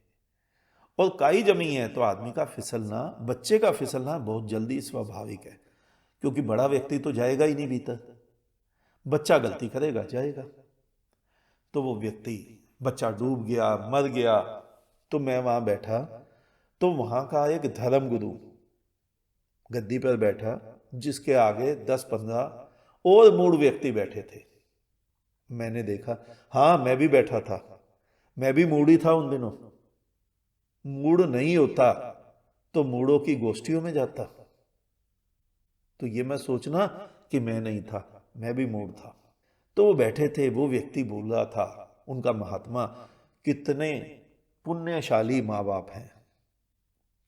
और काई जमी है तो आदमी का फिसलना, बच्चे का फिसलना बहुत जल्दी स्वाभाविक है, क्योंकि बड़ा व्यक्ति तो जाएगा ही नहीं भीतर, बच्चा गलती करेगा जाएगा। तो वो व्यक्ति, बच्चा डूब गया, मर गया। तो मैं वहां बैठा, तो वहां का एक धर्म गुरु गद्दी पर बैठा, जिसके आगे 10-15 और मूढ़ व्यक्ति बैठे थे। मैंने देखा, हाँ मैं भी बैठा था, मैं भी मूढ़ी था उन दिनों। मूढ़ नहीं होता तो मूढ़ों की गोष्ठियों में जाता। तो ये मैं सोचना कि मैं नहीं था, मैं भी मूढ़ था। तो वो बैठे थे, वो व्यक्ति बोल रहा था उनका महात्मा, कितने पुण्यशाली माँ बाप हैं,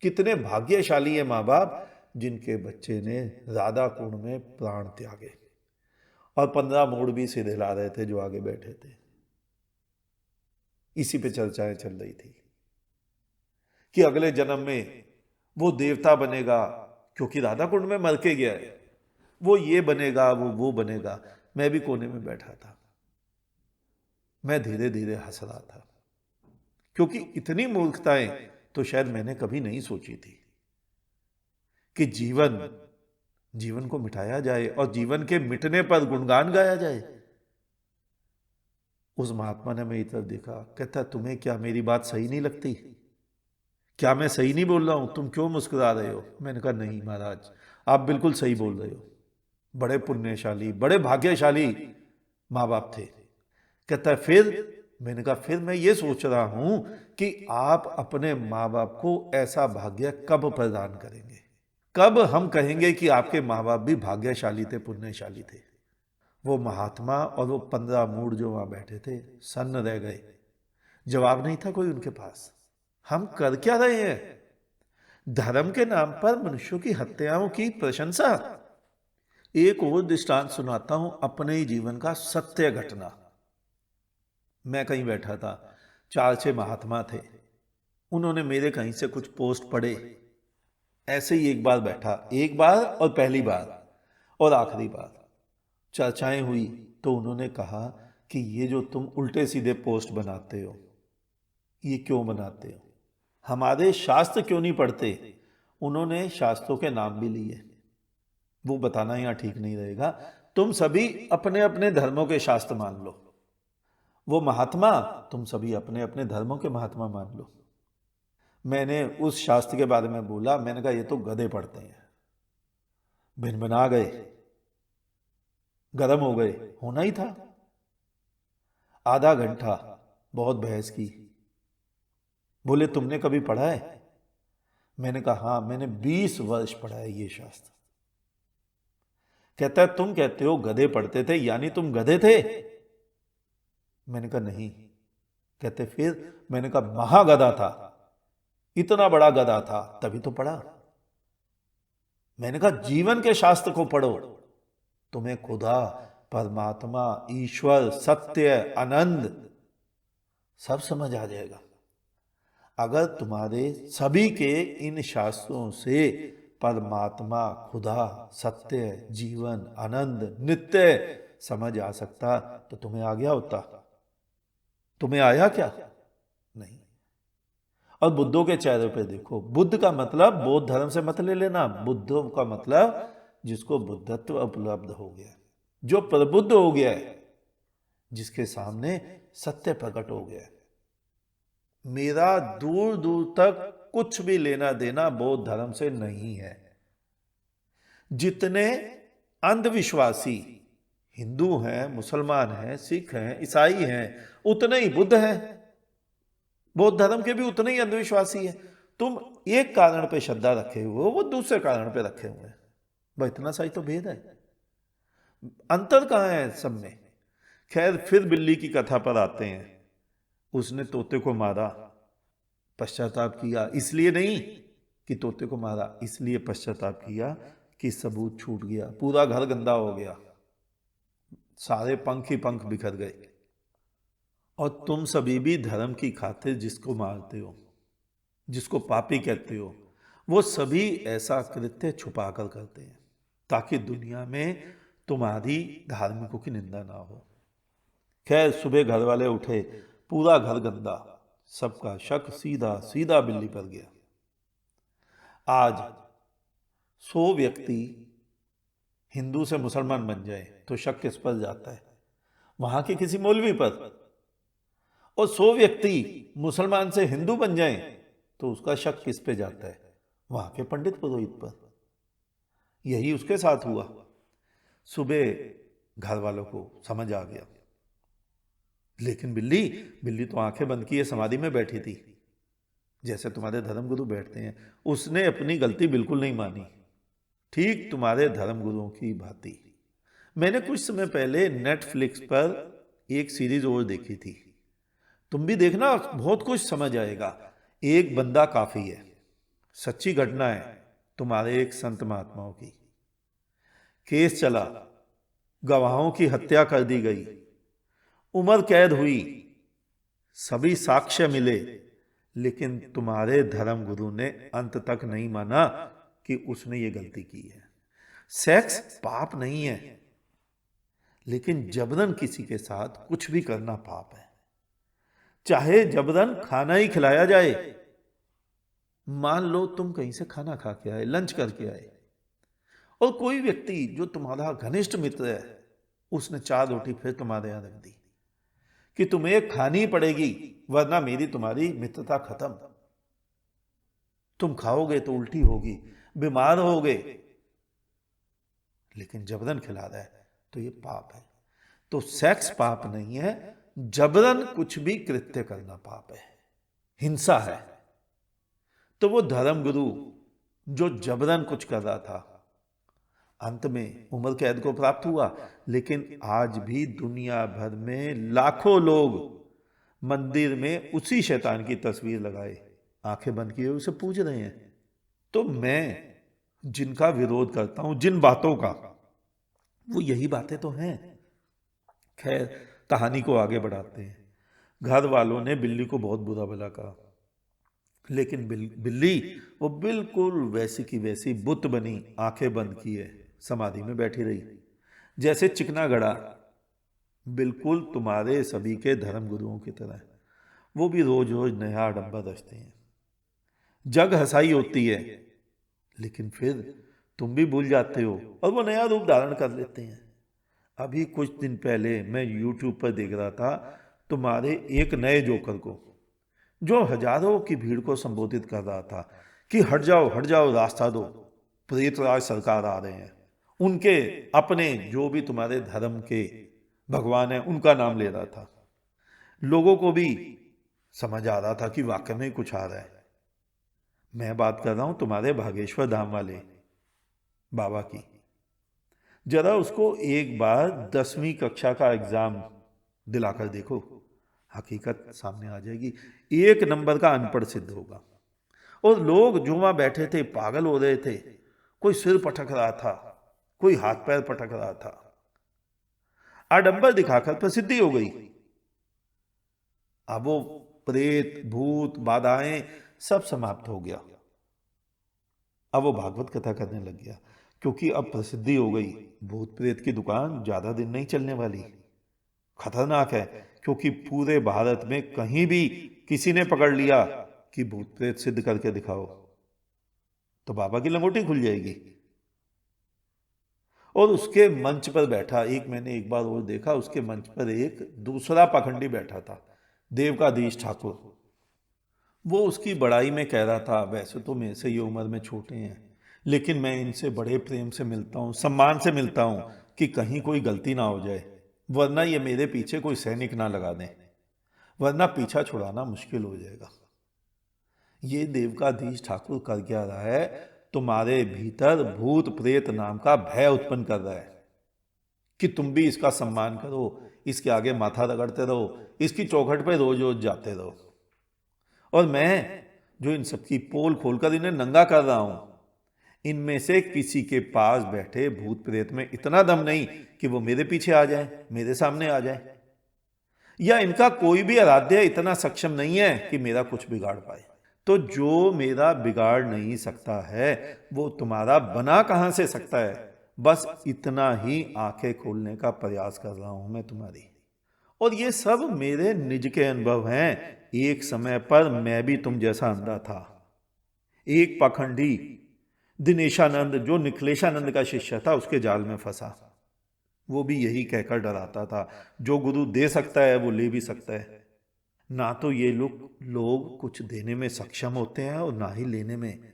कितने भाग्यशाली है माँ बाप जिनके बच्चे ने राधा कुंड में प्राण त्यागे। और 15 मूढ़ भी सिर हिला रहे थे जो आगे बैठे थे। इसी पे चर्चाएं चल रही थी कि अगले जन्म में वो देवता बनेगा, क्योंकि राधा कुंड में मर के गया है, वो ये बनेगा, वो बनेगा। मैं भी कोने में बैठा था, मैं धीरे धीरे हंस रहा था, क्योंकि इतनी मूर्खताएं तो शायद मैंने कभी नहीं सोची थी कि जीवन को मिटाया जाए और जीवन के मिटने पर गुणगान गाया जाए। उस महात्मा ने मेरी तरफ देखा, कहता तुम्हें क्या मेरी बात सही नहीं लगती? क्या मैं सही नहीं बोल रहा हूं? तुम क्यों मुस्कुरा रहे हो? मैंने कहा नहीं महाराज, आप बिल्कुल सही बोल रहे हो। बड़े पुण्यशाली, बड़े भाग्यशाली माँ बाप थे। कहता है फिर? मैंने कहा फिर मैं ये सोच रहा हूं कि आप अपने माँ बाप को ऐसा भाग्य कब प्रदान करेंगे, कब हम कहेंगे कि आपके माँ बाप भी भाग्यशाली थे, पुण्यशाली थे। वो महात्मा और वो 15 मूढ़ जो वहां बैठे थे सन्न रह गए। जवाब नहीं था कोई उनके पास। हम कर क्या रहे हैं? धर्म के नाम पर मनुष्यों की हत्याओं की प्रशंसा। एक और दृष्टांत सुनाता हूं अपने ही जीवन का, सत्य घटना। मैं कहीं बैठा था, 4-6 महात्मा थे। उन्होंने मेरे कहीं से कुछ पोस्ट पढ़े। ऐसे ही एक बार बैठा, एक बार और पहली बार और आखिरी बार चर्चाएं हुई, तो उन्होंने कहा कि ये जो तुम उल्टे सीधे पोस्ट बनाते हो, ये क्यों बनाते हो? हमारे शास्त्र क्यों नहीं पढ़ते? उन्होंने शास्त्रों के नाम भी लिए। वो बताना यहाँ ठीक नहीं रहेगा। तुम सभी अपने अपने धर्मों के शास्त्र मान लो। वो महात्मा, तुम सभी अपने अपने धर्मों के महात्मा मान लो। मैंने उस शास्त्र के बारे में बोला, मैंने कहा ये तो गधे पढ़ते हैं। भिनभिना गए, गरम हो गए। होना ही था। आधा घंटा बहुत बहस की। बोले तुमने कभी पढ़ा है? मैंने कहा हाँ, मैंने 20 वर्ष पढ़ा है ये शास्त्र। कहता है तुम कहते हो गधे पढ़ते थे, यानी तुम गधे थे? मैंने कहा नहीं। कहते फिर? मैंने कहा महागधा था, इतना बड़ा गधा था, तभी तो पढ़ा। मैंने कहा जीवन के शास्त्र को पढ़ो, तुम्हें खुदा, परमात्मा, ईश्वर, सत्य, आनंद सब समझ आ जाएगा। अगर तुम्हारे सभी के इन शास्त्रों से परमात्मा, खुदा, सत्य, जीवन, आनंद, नित्य समझ आ सकता तो तुम्हें आ गया होता। तुम्हें आया क्या? नहीं। और बुद्धों के चेहरे पे देखो। बुद्ध का मतलब बौद्ध धर्म से मत ले लेना। बुद्धों का मतलब जिसको बुद्धत्व उपलब्ध हो गया, जो प्रबुद्ध हो गया है, जिसके सामने सत्य प्रकट हो गया है। मेरा दूर दूर तक कुछ भी लेना देना बौद्ध धर्म से नहीं है। जितने अंधविश्वासी हिंदू हैं, मुसलमान हैं, सिख हैं, ईसाई हैं, उतने ही बुद्ध हैं। बौद्ध धर्म के भी उतने ही अंधविश्वासी हैं। तुम एक कारण पे श्रद्धा रखे हुए हो, वो दूसरे कारण पे रखे हुए हैं। भाई इतना सा ही तो भेद है। अंतर कहां है सब में? खैर, फिर बिल्ली की कथा पर आते हैं। उसने तोते को मारा, पश्चाताप किया। इसलिए नहीं कि तोते को मारा, इसलिए पश्चाताप किया कि सबूत छूट गया, पूरा घर गंदा हो गया, सारे पंख ही पंख बिखर गए। और तुम सभी भी धर्म की खातिर जिसको मारते हो, जिसको पापी कहते हो, वो सभी ऐसा कृत्य छुपा कर करते हैं ताकि दुनिया में तुम्हारी धार्मिकों की निंदा ना हो। खैर, सुबह घर वाले उठे, पूरा घर गंदा, सबका शक सीधा सीधा बिल्ली पर गया। आज 100 व्यक्ति हिंदू से मुसलमान बन जाए तो शक किस पर जाता है? वहां के किसी मौलवी पर। और 100 व्यक्ति मुसलमान से हिंदू बन जाएं तो उसका शक किस पे जाता है? वहां के पंडित पुरोहित पर। यही उसके साथ हुआ। सुबह घर वालों को समझ आ गया, लेकिन बिल्ली तो आंखें बंद किए समाधि में बैठी थी, जैसे तुम्हारे धर्मगुरु बैठते हैं। उसने अपनी गलती बिल्कुल नहीं मानी, ठीक तुम्हारे धर्मगुरुओं की भांति। मैंने कुछ समय पहले नेटफ्लिक्स पर एक सीरीज और देखी थी, तुम भी देखना, बहुत कुछ समझ आएगा। एक बंदा काफी है। सच्ची घटना है, तुम्हारे एक संत महात्माओं की। केस चला, गवाहों की हत्या कर दी गई, उम्र कैद हुई, सभी साक्ष्य मिले, लेकिन तुम्हारे धर्म गुरु ने अंत तक नहीं माना कि उसने ये गलती की है। सेक्स पाप नहीं है, लेकिन जबरन किसी के साथ कुछ भी करना पाप है। चाहे जबरन खाना ही खिलाया जाए। मान लो तुम कहीं से खाना खा के आए, लंच करके आए, और कोई व्यक्ति जो तुम्हारा घनिष्ठ मित्र है, उसने 4 रोटी फिर तुम्हारे यहां रख दी कि तुम्हें खानी पड़ेगी, वरना मेरी तुम्हारी मित्रता खत्म। तुम खाओगे तो उल्टी होगी, बीमार होगे, लेकिन जबरन खिला रहा है तो ये पाप है। तो सेक्स पाप नहीं है, जबरन कुछ भी कृत्य करना पाप है, हिंसा है। तो वो धर्मगुरु जो जबरन कुछ कर रहा था, अंत में उम्र कैद को प्राप्त हुआ, लेकिन आज भी दुनिया भर में लाखों लोग मंदिर में उसी शैतान की तस्वीर लगाए, आंखें बंद किए उसे पूज रहे हैं। तो मैं जिनका विरोध करता हूं, जिन बातों का, वो यही बातें तो हैं। खैर, कहानी को आगे बढ़ाते हैं। घर वालों ने बिल्ली को बहुत बुरा भला कहा, लेकिन बिल्ली वो बिल्कुल वैसी की वैसी बुत बनी, आंखें बंद किए समाधि में बैठी रही, जैसे चिकना गड़ा, बिल्कुल तुम्हारे सभी के धर्म गुरुओं की तरह। वो भी रोज रोज नया आडंबर रचते हैं, जग हंसाई होती है, लेकिन फिर तुम भी भूल जाते हो और वो नया रूप धारण कर लेते हैं। अभी कुछ दिन पहले मैं YouTube पर देख रहा था तुम्हारे एक नए जोकर को, जो हजारों की भीड़ को संबोधित कर रहा था कि हट जाओ, रास्ता दो, प्रेतराज सरकार आ रहे हैं। उनके अपने जो भी तुम्हारे धर्म के भगवान हैं उनका नाम ले रहा था। लोगों को भी समझ आ रहा था कि वाकई में कुछ आ रहा है। मैं बात कर रहा हूं तुम्हारे भागेश्वर धाम वाले बाबा की। जरा उसको एक बार 10वीं कक्षा का एग्जाम दिलाकर देखो, हकीकत सामने आ जाएगी। एक नंबर का अनपढ़ सिद्ध होगा। और लोग जो वहां बैठे थे पागल हो रहे थे, कोई सिर पटक रहा था, कोई हाथ पैर पटक रहा था। आडंबर दिखाकर प्रसिद्धि हो गई। अब वो प्रेत भूत बाधाएं सब समाप्त हो गया। अब वो भागवत कथा करने लग गया, क्योंकि अब प्रसिद्धि हो गई। भूत प्रेत की दुकान ज्यादा दिन नहीं चलने वाली। खतरनाक है, क्योंकि पूरे भारत में कहीं भी किसी ने पकड़ लिया कि भूत प्रेत सिद्ध करके दिखाओ, तो बाबा की लंगोटी खुल जाएगी। और उसके मंच पर बैठा मैंने एक बार और देखा, उसके मंच पर एक दूसरा पाखंडी बैठा था, देवकाधीश ठाकुर। वो उसकी बड़ाई में कह रहा था, वैसे तो मेरे से ये उम्र में छोटे हैं, लेकिन मैं इनसे बड़े प्रेम से मिलता हूँ, सम्मान से मिलता हूँ, कि कहीं कोई गलती ना हो जाए, वरना ये मेरे पीछे कोई सैनिक ना लगा दें, वरना पीछा छुड़ाना मुश्किल हो जाएगा। ये देवकाधीश ठाकुर कर क्या रहा है? तुम्हारे भीतर भूत प्रेत नाम का भय उत्पन्न कर रहा है कि तुम भी इसका सम्मान करो, इसके आगे माथा रगड़ते रहो, इसकी चौखट पे रोज रोज जाते रहो। और मैं जो इन सबकी पोल खोलकर इन्हें नंगा कर रहा हूं, इनमें से किसी के पास बैठे भूत प्रेत में इतना दम नहीं कि वो मेरे पीछे आ जाए, मेरे सामने आ जाए, या इनका कोई भी आराध्य इतना सक्षम नहीं है कि मेरा कुछ बिगाड़ पाए। तो जो मेरा बिगाड़ नहीं सकता है, वो तुम्हारा बना कहां से सकता है? बस इतना ही आंखें खोलने का प्रयास कर रहा हूं मैं तुम्हारी। और ये सब मेरे निज के अनुभव हैं। एक समय पर मैं भी तुम जैसा अंधा था। एक पाखंडी दिनेशानंद, जो निखिलेशानंद का शिष्य था, उसके जाल में फंसा। वो भी यही कहकर डराता था, जो गुरु दे सकता है वो ले भी सकता है। ना तो ये लोग कुछ देने में सक्षम होते हैं और ना ही लेने में।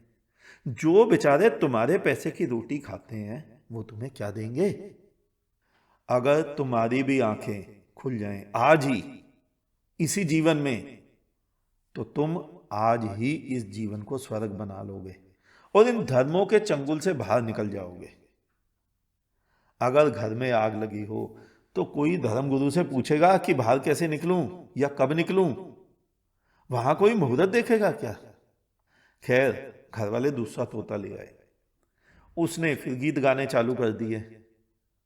जो बेचारे तुम्हारे पैसे की रोटी खाते हैं वो तुम्हें क्या देंगे? अगर तुम्हारी भी आंखें खुल जाएं आज ही, इसी जीवन में, तो तुम आज ही इस जीवन को स्वर्ग बना लोगे और इन धर्मों के चंगुल से बाहर निकल जाओगे। अगर घर में आग लगी हो तो कोई धर्मगुरु से पूछेगा कि बाहर कैसे निकलूं या कब निकलूं? वहां कोई मुहूर्त देखेगा क्या? खैर, घर वाले दूसरा तोता ले आए। उसने फिर गीत गाने चालू कर दिए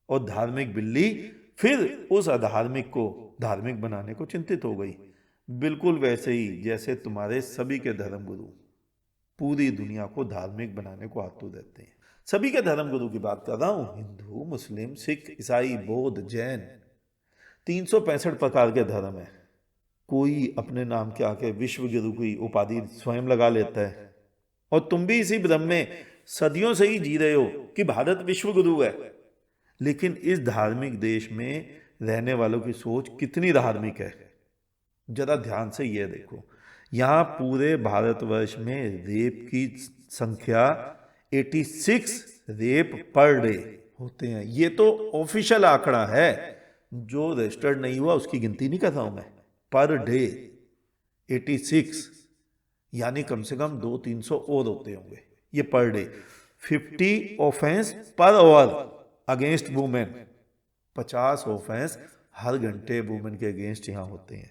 और धार्मिक बिल्ली फिर उस अधार्मिक को धार्मिक बनाने को चिंतित हो गई। बिल्कुल वैसे ही जैसे तुम्हारे सभी के धर्मगुरु पूरी दुनिया को धार्मिक बनाने को आतुर रहते हैं। सभी के धर्म गुरु की बात कर रहा हूं, हिंदू, मुस्लिम, सिख, ईसाई, बौद्ध, जैन, 365 प्रकार के धर्म है। कोई अपने नाम के आगे विश्व गुरु की उपाधि स्वयं लगा लेता है, और तुम भी इसी भ्रम में सदियों से ही जी रहे हो कि भारत विश्व गुरु है। लेकिन इस धार्मिक देश में रहने वालों की सोच कितनी धार्मिक है, जरा ध्यान से यह देखो। यहाँ पूरे भारतवर्ष में रेप की संख्या 86 रेप पर डे होते हैं। ये तो ऑफिशियल आंकड़ा है, जो रजिस्टर्ड नहीं हुआ उसकी गिनती नहीं कर रहा हूं मैं। पर डे 86, यानी कम से कम 200-300 और होते होंगे ये per day. 50 offence per hour against women, 50 offence हर घंटे वुमेन के अगेंस्ट यहाँ होते हैं।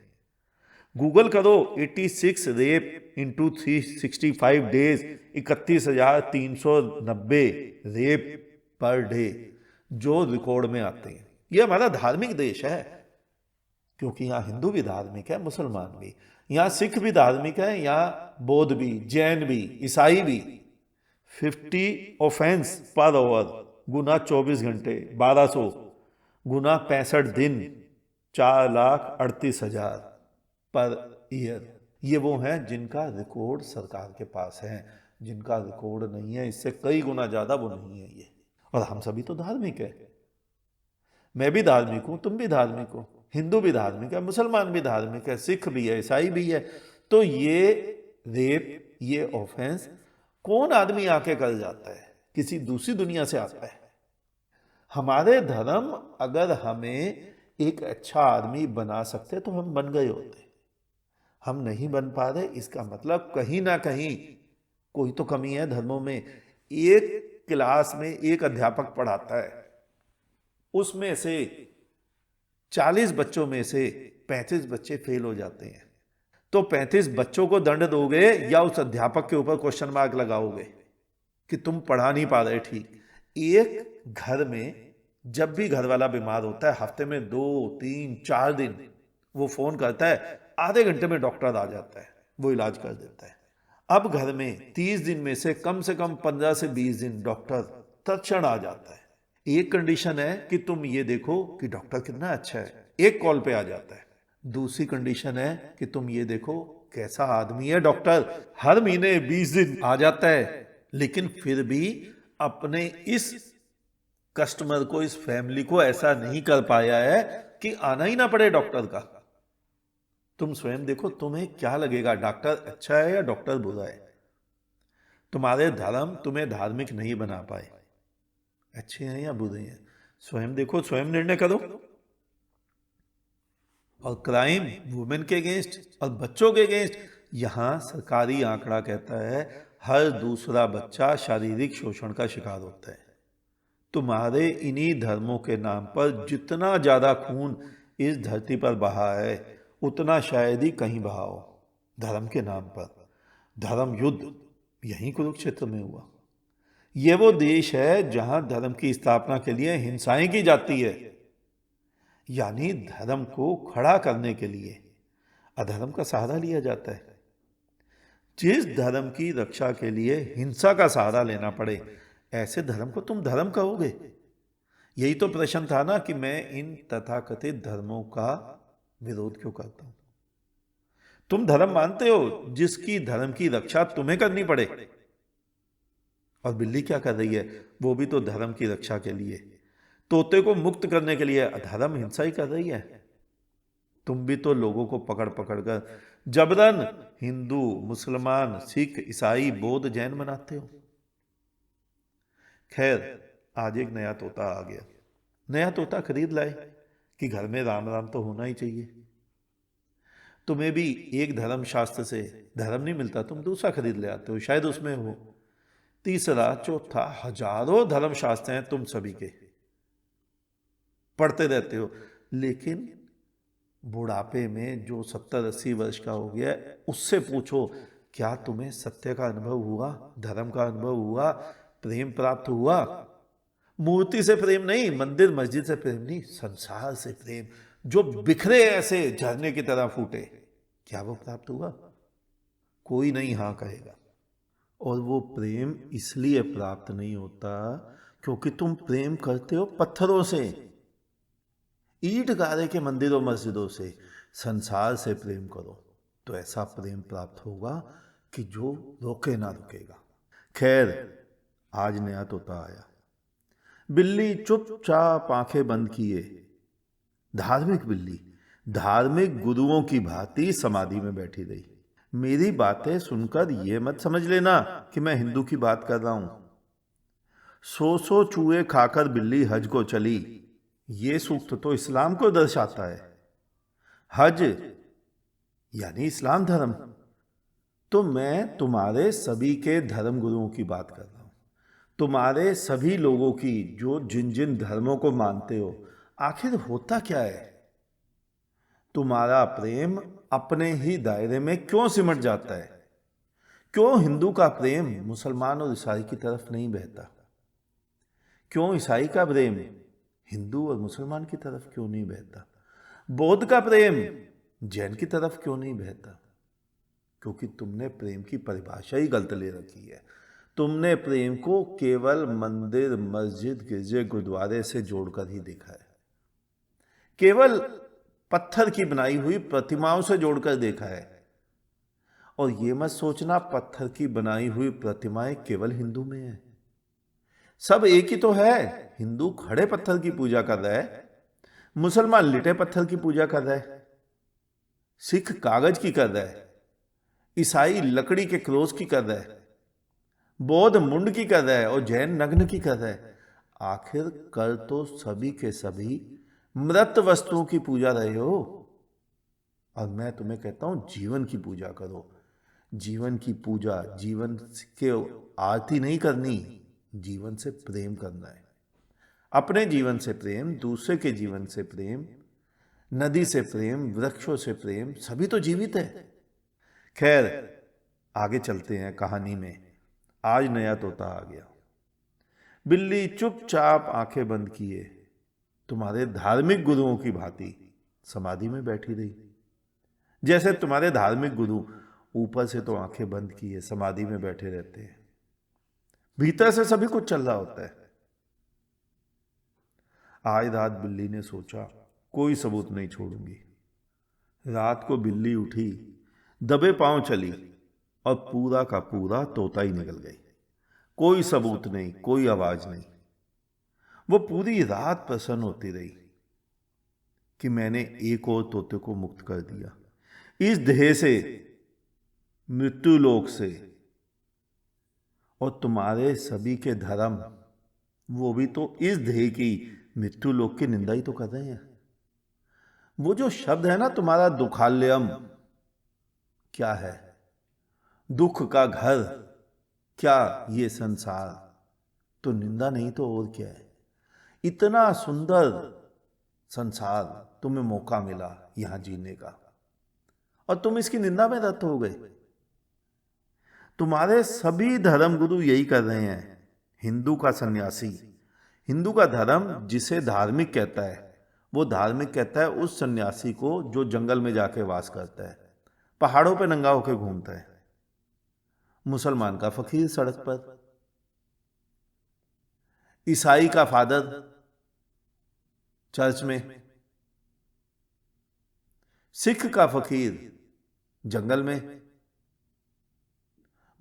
गूगल करो 86 rape into 365 days, 31,390 rape per day जो रिकॉर्ड में आते हैं। ये हमारा धार्मिक देश है, क्योंकि यहाँ हिंदू भी धार्मिक है, मुसलमान भी, यहाँ सिख भी धार्मिक है, यहाँ बौद्ध भी, जैन भी, ईसाई भी। 50 ऑफेंस पर आवर गुना 24 घंटे 1200 गुना 65 दिन 4,38,000 पर ईयर। ये वो हैं जिनका रिकॉर्ड सरकार के पास है, जिनका रिकॉर्ड नहीं है इससे कई गुना ज्यादा वो नहीं है ये। और हम सभी तो धार्मिक है, मैं भी धार्मिक हूं, तुम भी धार्मिक हो, हिंदू भी धार्मिक है, मुसलमान भी धार्मिक है, सिख भी है, ईसाई भी है। तो ये रेप, ये ऑफेंस कौन आदमी आके कर जाता है? किसी दूसरी दुनिया से आता है। हमारे धर्म अगर हमें एक अच्छा आदमी बना सकते तो हम बन गए होते। हम नहीं बन पा रहे, इसका मतलब कहीं ना कहीं कोई तो कमी है धर्मों में। एक क्लास में एक अध्यापक पढ़ाता है, उसमें से 40 बच्चों में से 35 बच्चे फेल हो जाते हैं, तो 35 बच्चों को दंड दोगे या उस अध्यापक के ऊपर क्वेश्चन मार्क लगाओगे कि तुम पढ़ा नहीं पा रहे ठीक? एक घर में जब भी घर वाला बीमार होता है, हफ्ते में 2, 3, 4 दिन वो फोन करता है, आधे घंटे में डॉक्टर आ जाता है, वो इलाज कर देता है। अब घर में 30 दिन में से कम 15 से 20 दिन डॉक्टर तत्क्षण आ जाता है। एक कंडीशन है कि तुम ये देखो कि डॉक्टर कितना अच्छा है, एक कॉल पे आ जाता है। दूसरी कंडीशन है कि तुम ये देखो कैसा आदमी है डॉक्टर, हर महीने 20 दिन आ जाता है, लेकिन फिर भी अपने इस कस्टमर को, इस फैमिली को ऐसा नहीं कर पाया है कि आना ही ना पड़े डॉक्टर का। तुम स्वयं देखो तुम्हें क्या लगेगा, डॉक्टर अच्छा है या डॉक्टर बुरा है? तुम्हारे धर्म तुम्हें धार्मिक नहीं बना पाए, अच्छे हैं या बुरे हैं? स्वयं देखो, स्वयं निर्णय करो। और क्राइम वुमेन के अगेंस्ट और बच्चों के अगेंस्ट, यहां सरकारी आंकड़ा कहता है हर दूसरा बच्चा शारीरिक शोषण का शिकार होता है। तुम्हारे इन्हीं धर्मों के नाम पर जितना ज्यादा खून इस धरती पर बहा है, उतना शायद ही कहीं बहा हो धर्म के नाम पर। धर्म युद्ध यहीं कुरुक्षेत्र में हुआ। यह वो देश है जहां धर्म की स्थापना के लिए हिंसाएं की जाती है, यानी धर्म को खड़ा करने के लिए अधर्म का सहारा लिया जाता है। जिस धर्म की रक्षा के लिए हिंसा का सहारा लेना पड़े, ऐसे धर्म को तुम धर्म कहोगे? यही तो प्रश्न था ना कि मैं इन तथाकथित धर्मों का विरोध क्यों करता हूं। तुम धर्म मानते हो जिसकी धर्म की रक्षा तुम्हें करनी पड़े, और बिल्ली क्या कर रही है? वो भी तो धर्म की रक्षा के लिए, तोते को मुक्त करने के लिए अधर्म हिंसा ही कर रही है। तुम भी तो लोगों को पकड़ पकड़ कर जबरन हिंदू, मुसलमान, सिख, ईसाई, बौद्ध, जैन बनाते हो। खैर, आज एक नया तोता आ गया। नया तोता खरीद लाए कि घर में राम राम तो होना ही चाहिए। तुम्हें भी एक धर्म शास्त्र से धर्म नहीं मिलता, तुम दूसरा खरीद ले आते हो, शायद उसमें हो। तीसरा, चौथा, हजारों धर्म शास्त्र हैं तुम सभी के, पढ़ते रहते हो, लेकिन बुढ़ापे में जो 70-80 वर्ष का हो गया, उससे पूछो क्या तुम्हें सत्य का अनुभव हुआ, धर्म का अनुभव हुआ, प्रेम प्राप्त हुआ? मूर्ति से प्रेम नहीं, मंदिर मस्जिद से प्रेम नहीं, संसार से प्रेम जो बिखरे ऐसे झरने की तरह फूटे, क्या वो प्राप्त हुआ? कोई नहीं हाँ कहेगा। और वो प्रेम इसलिए प्राप्त नहीं होता क्योंकि तुम प्रेम करते हो पत्थरों से, ईंट गारे के मंदिरों मस्जिदों से। संसार से प्रेम करो तो ऐसा प्रेम प्राप्त होगा कि जो रोके ना रुकेगा। खैर, आज नया तोता आया। बिल्ली चुपचाप आंखें बंद किए, धार्मिक बिल्ली धार्मिक गुरुओं की भांति समाधि में बैठी रही। मेरी बातें सुनकर ये मत समझ लेना कि मैं हिंदू की बात कर रहा हूं। सौ चूहे खाकर बिल्ली हज को चली, ये सूक्त तो इस्लाम को दर्शाता है। हज यानी इस्लाम धर्म। तो मैं तुम्हारे सभी के धर्म गुरुओं की बात कर रहा हूं, तुम्हारे सभी लोगों की जो जिन जिन धर्मों को मानते हो। आखिर होता क्या है? तुम्हारा प्रेम अपने ही दायरे में क्यों सिमट जाता है? क्यों हिंदू का प्रेम मुसलमान और ईसाई की तरफ नहीं बहता? क्यों ईसाई का प्रेम हिंदू और मुसलमान की तरफ क्यों नहीं बहता? बौद्ध का प्रेम जैन की तरफ क्यों नहीं बहता? क्योंकि तुमने प्रेम की परिभाषा ही गलत ले रखी है। तुमने प्रेम को केवल मंदिर, मस्जिद, गिरजे, गुरुद्वारे से जोड़कर ही देखा है। केवल पत्थर की बनाई हुई प्रतिमाओं से जोड़कर देखा है। और ये मत सोचना पत्थर की बनाई हुई प्रतिमाएं केवल हिंदू में है। सब एक ही तो है। हिंदू खड़े पत्थर की पूजा कर रहा है, मुसलमान लिटे पत्थर की पूजा कर रहा है, सिख कागज की कर रहा है, ईसाई लकड़ी के क्रोस की कर रहा है, बौद्ध मुंड की कर रहा है और जैन नग्न की कर रहा है। आखिर कर तो सभी के सभी मृत वस्तुओं की पूजा रहे हो। और मैं तुम्हें कहता हूं जीवन की पूजा करो। जीवन की पूजा, जीवन के आरती नहीं करनी, जीवन से प्रेम करना है। अपने जीवन से प्रेम, दूसरे के जीवन से प्रेम, नदी से प्रेम, वृक्षों से प्रेम, सभी तो जीवित है। खैर आगे चलते हैं कहानी में। आज नया तोता आ गया। बिल्ली चुपचाप आंखें बंद किए तुम्हारे धार्मिक गुरुओं की भांति समाधि में बैठी रही। जैसे तुम्हारे धार्मिक गुरु ऊपर से तो आंखें बंद किए समाधि में बैठे रहते हैं, भीतर से सभी कुछ चल रहा होता है। आज रात बिल्ली ने सोचा कोई सबूत नहीं छोड़ूंगी। रात को बिल्ली उठी, दबे पांव चली और पूरा का पूरा तोता ही निकल गई। कोई सबूत नहीं, कोई आवाज नहीं। वो पूरी रात प्रसन्न होती रही कि मैंने एक और तोते को मुक्त कर दिया इस देह से, मृत्यु लोक से। और तुम्हारे सभी के धर्म, वो भी तो इस देह की मृत्यु लोक की निंदा ही तो कर रहे हैं। वो जो शब्द है ना तुम्हारा दुखालयम, क्या है? दुख का घर, क्या ये संसार? तो निंदा नहीं तो और क्या है? इतना सुंदर संसार तुम्हें मौका मिला यहां जीने का और तुम इसकी निंदा में रत हो गए। तुम्हारे सभी धर्म गुरु यही कर रहे हैं। हिंदू का सन्यासी, हिंदू का धर्म जिसे धार्मिक कहता है, वो धार्मिक कहता है उस सन्यासी को जो जंगल में जाके वास करता है, पहाड़ों पे नंगा होकर घूमता है। मुसलमान का फकीर सड़क पर, ईसाई का फादर चर्च में, सिख का फकीर जंगल में,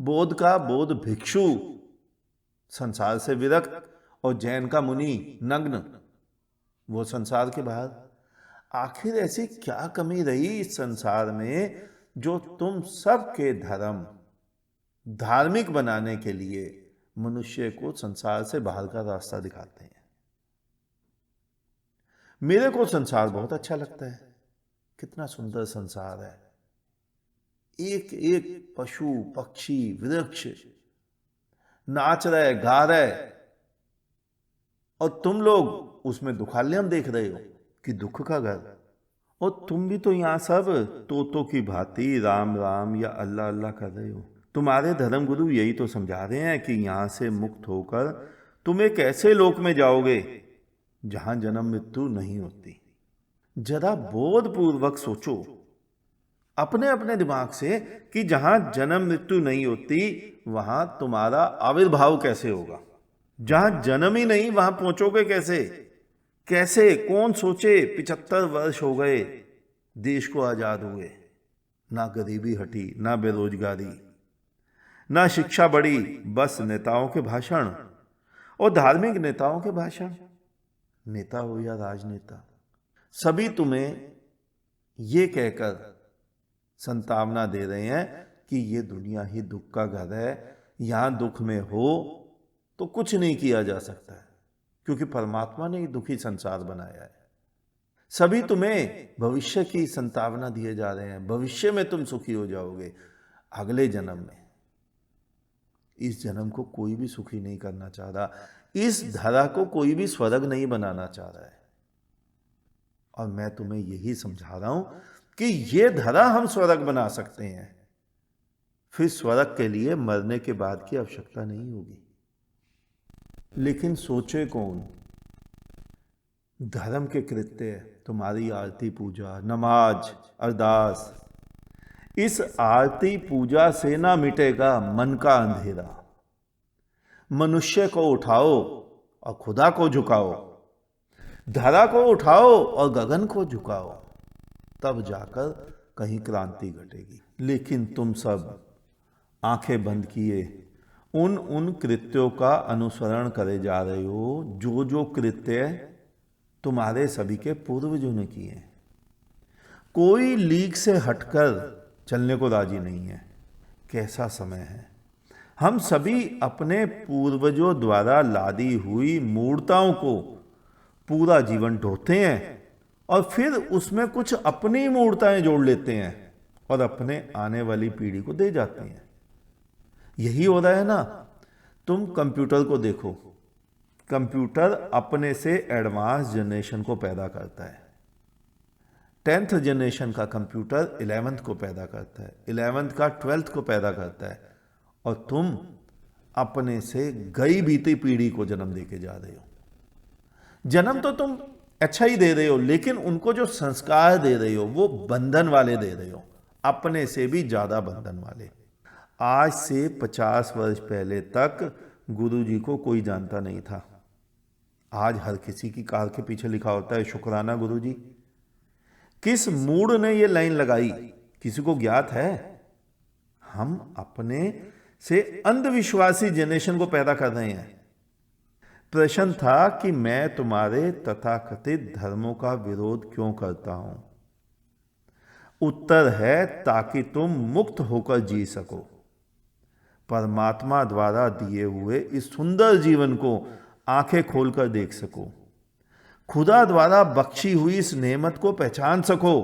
बौद्ध का बौद्ध भिक्षु संसार से विरक्त और जैन का मुनि नग्न, वो संसार के बाहर। आखिर ऐसी क्या कमी रही इस संसार में जो तुम सबके धर्म धार्मिक बनाने के लिए मनुष्य को संसार से बाहर का रास्ता दिखाते हैं? मेरे को संसार बहुत अच्छा लगता है। कितना सुंदर संसार है। एक एक पशु, पक्षी, वृक्ष नाच रहे, गा रहे, और तुम लोग उसमें दुखालयम देख रहे हो कि दुख का घर। और तुम भी तो यहां सब तोतों की भांति राम राम या अल्लाह अल्लाह कर रहे हो। तुम्हारे धर्म गुरु यही तो समझा रहे हैं कि यहां से मुक्त होकर तुम एक ऐसे लोक में जाओगे जहां जन्म मृत्यु नहीं होती। जरा बोधपूर्वक सोचो अपने अपने दिमाग से कि जहां जन्म मृत्यु नहीं होती वहां तुम्हारा आविर्भाव कैसे होगा? जहां जन्म ही नहीं वहां पहुंचोगे कैसे? कैसे? कौन सोचे? 75 वर्ष हो गए देश को आजाद हुए, ना गरीबी हटी, ना बेरोजगारी, ना शिक्षा बढ़ी, बस नेताओं के भाषण और धार्मिक नेताओं के भाषण। नेता हो या राजनेता, सभी तुम्हें ये कहकर संतावना दे रहे हैं कि ये दुनिया ही दुख का घर है, यहाँ दुख में हो तो कुछ नहीं किया जा सकता है, क्योंकि परमात्मा ने ये दुखी संसार बनाया है। सभी तुम्हें भविष्य की संतावना दिए जा रहे हैं, भविष्य में तुम सुखी हो जाओगे, अगले जन्म में। इस जन्म को कोई भी सुखी नहीं करना चाह रहा, इस धरा को कोई भी स्वर्ग नहीं बनाना चाह रहा है। और मैं तुम्हें यही समझा रहा हूं कि ये धरा हम स्वर्ग बना सकते हैं, फिर स्वर्ग के लिए मरने के बाद की आवश्यकता नहीं होगी। लेकिन सोचे कौन? धर्म के कृत्य, तुम्हारी आरती पूजा, नमाज, अरदास, इस आरती पूजा से ना मिटेगा मन का अंधेरा। मनुष्य को उठाओ और खुदा को झुकाओ, धरा को उठाओ और गगन को झुकाओ, तब जाकर कहीं क्रांति घटेगी। लेकिन तुम सब आंखें बंद किए उन कृत्यों का अनुसरण करे जा रहे हो, जो कृत्य तुम्हारे सभी के पूर्वजों ने किए हैं। कोई लीक से हटकर चलने को राजी नहीं है। कैसा समय है! हम सभी अपने पूर्वजों द्वारा लादी हुई मूर्ताओं को पूरा जीवन ढोते हैं और फिर उसमें कुछ अपनी मूर्ताएं जोड़ लेते हैं और अपने आने वाली पीढ़ी को दे जाते हैं। यही हो रहा है ना। तुम कंप्यूटर को देखो, कंप्यूटर अपने से एडवांस जनरेशन को पैदा करता है। 10th जनरेशन का कंप्यूटर 11th को पैदा करता है, 11th का 12th को पैदा करता है, और तुम अपने से गई बीती पीढ़ी को जन्म देके जा रहे हो। जन्म तो तुम अच्छा ही दे रहे हो, लेकिन उनको जो संस्कार दे रहे हो वो बंधन वाले दे रहे हो, अपने से भी ज्यादा बंधन वाले। आज से 50 वर्ष पहले तक गुरु जी को कोई जानता नहीं था। आज हर किसी की कार के पीछे लिखा होता है शुक्राना गुरु जी। किस मूड ने ये लाइन लगाई, किसी को ज्ञात है? हम अपने से अंधविश्वासी जनरेशन को पैदा कर रहे हैं। प्रश्न था कि मैं तुम्हारे तथाकथित धर्मों का विरोध क्यों करता हूं? उत्तर है ताकि तुम मुक्त होकर जी सको, परमात्मा द्वारा दिए हुए इस सुंदर जीवन को आंखें खोलकर देख सको, खुदा द्वारा बख्शी हुई इस नेमत को पहचान सको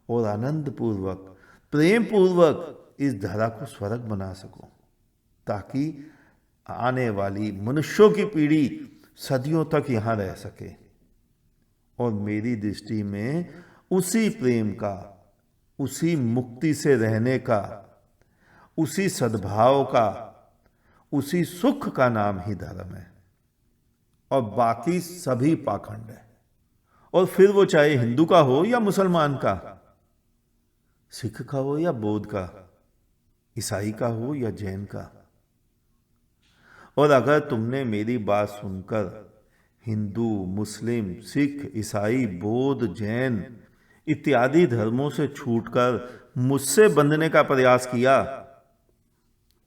और आनंद पूर्वक, प्रेम पूर्वक इस धरा को स्वर्ग बना सको, ताकि आने वाली मनुष्यों की पीढ़ी सदियों तक यहां रह सके। और मेरी दृष्टि में उसी प्रेम का, उसी मुक्ति से रहने का, उसी सद्भाव का, उसी सुख का नाम ही धर्म है, और बाकी सभी पाखंड है। और फिर वो चाहे हिंदू का हो या मुसलमान का, सिख का हो या बौद्ध का, ईसाई का हो या जैन का। और अगर तुमने मेरी बात सुनकर हिंदू, मुस्लिम, सिख, ईसाई, बौद्ध, जैन इत्यादि धर्मों से छूटकर मुझसे बंधने का प्रयास किया,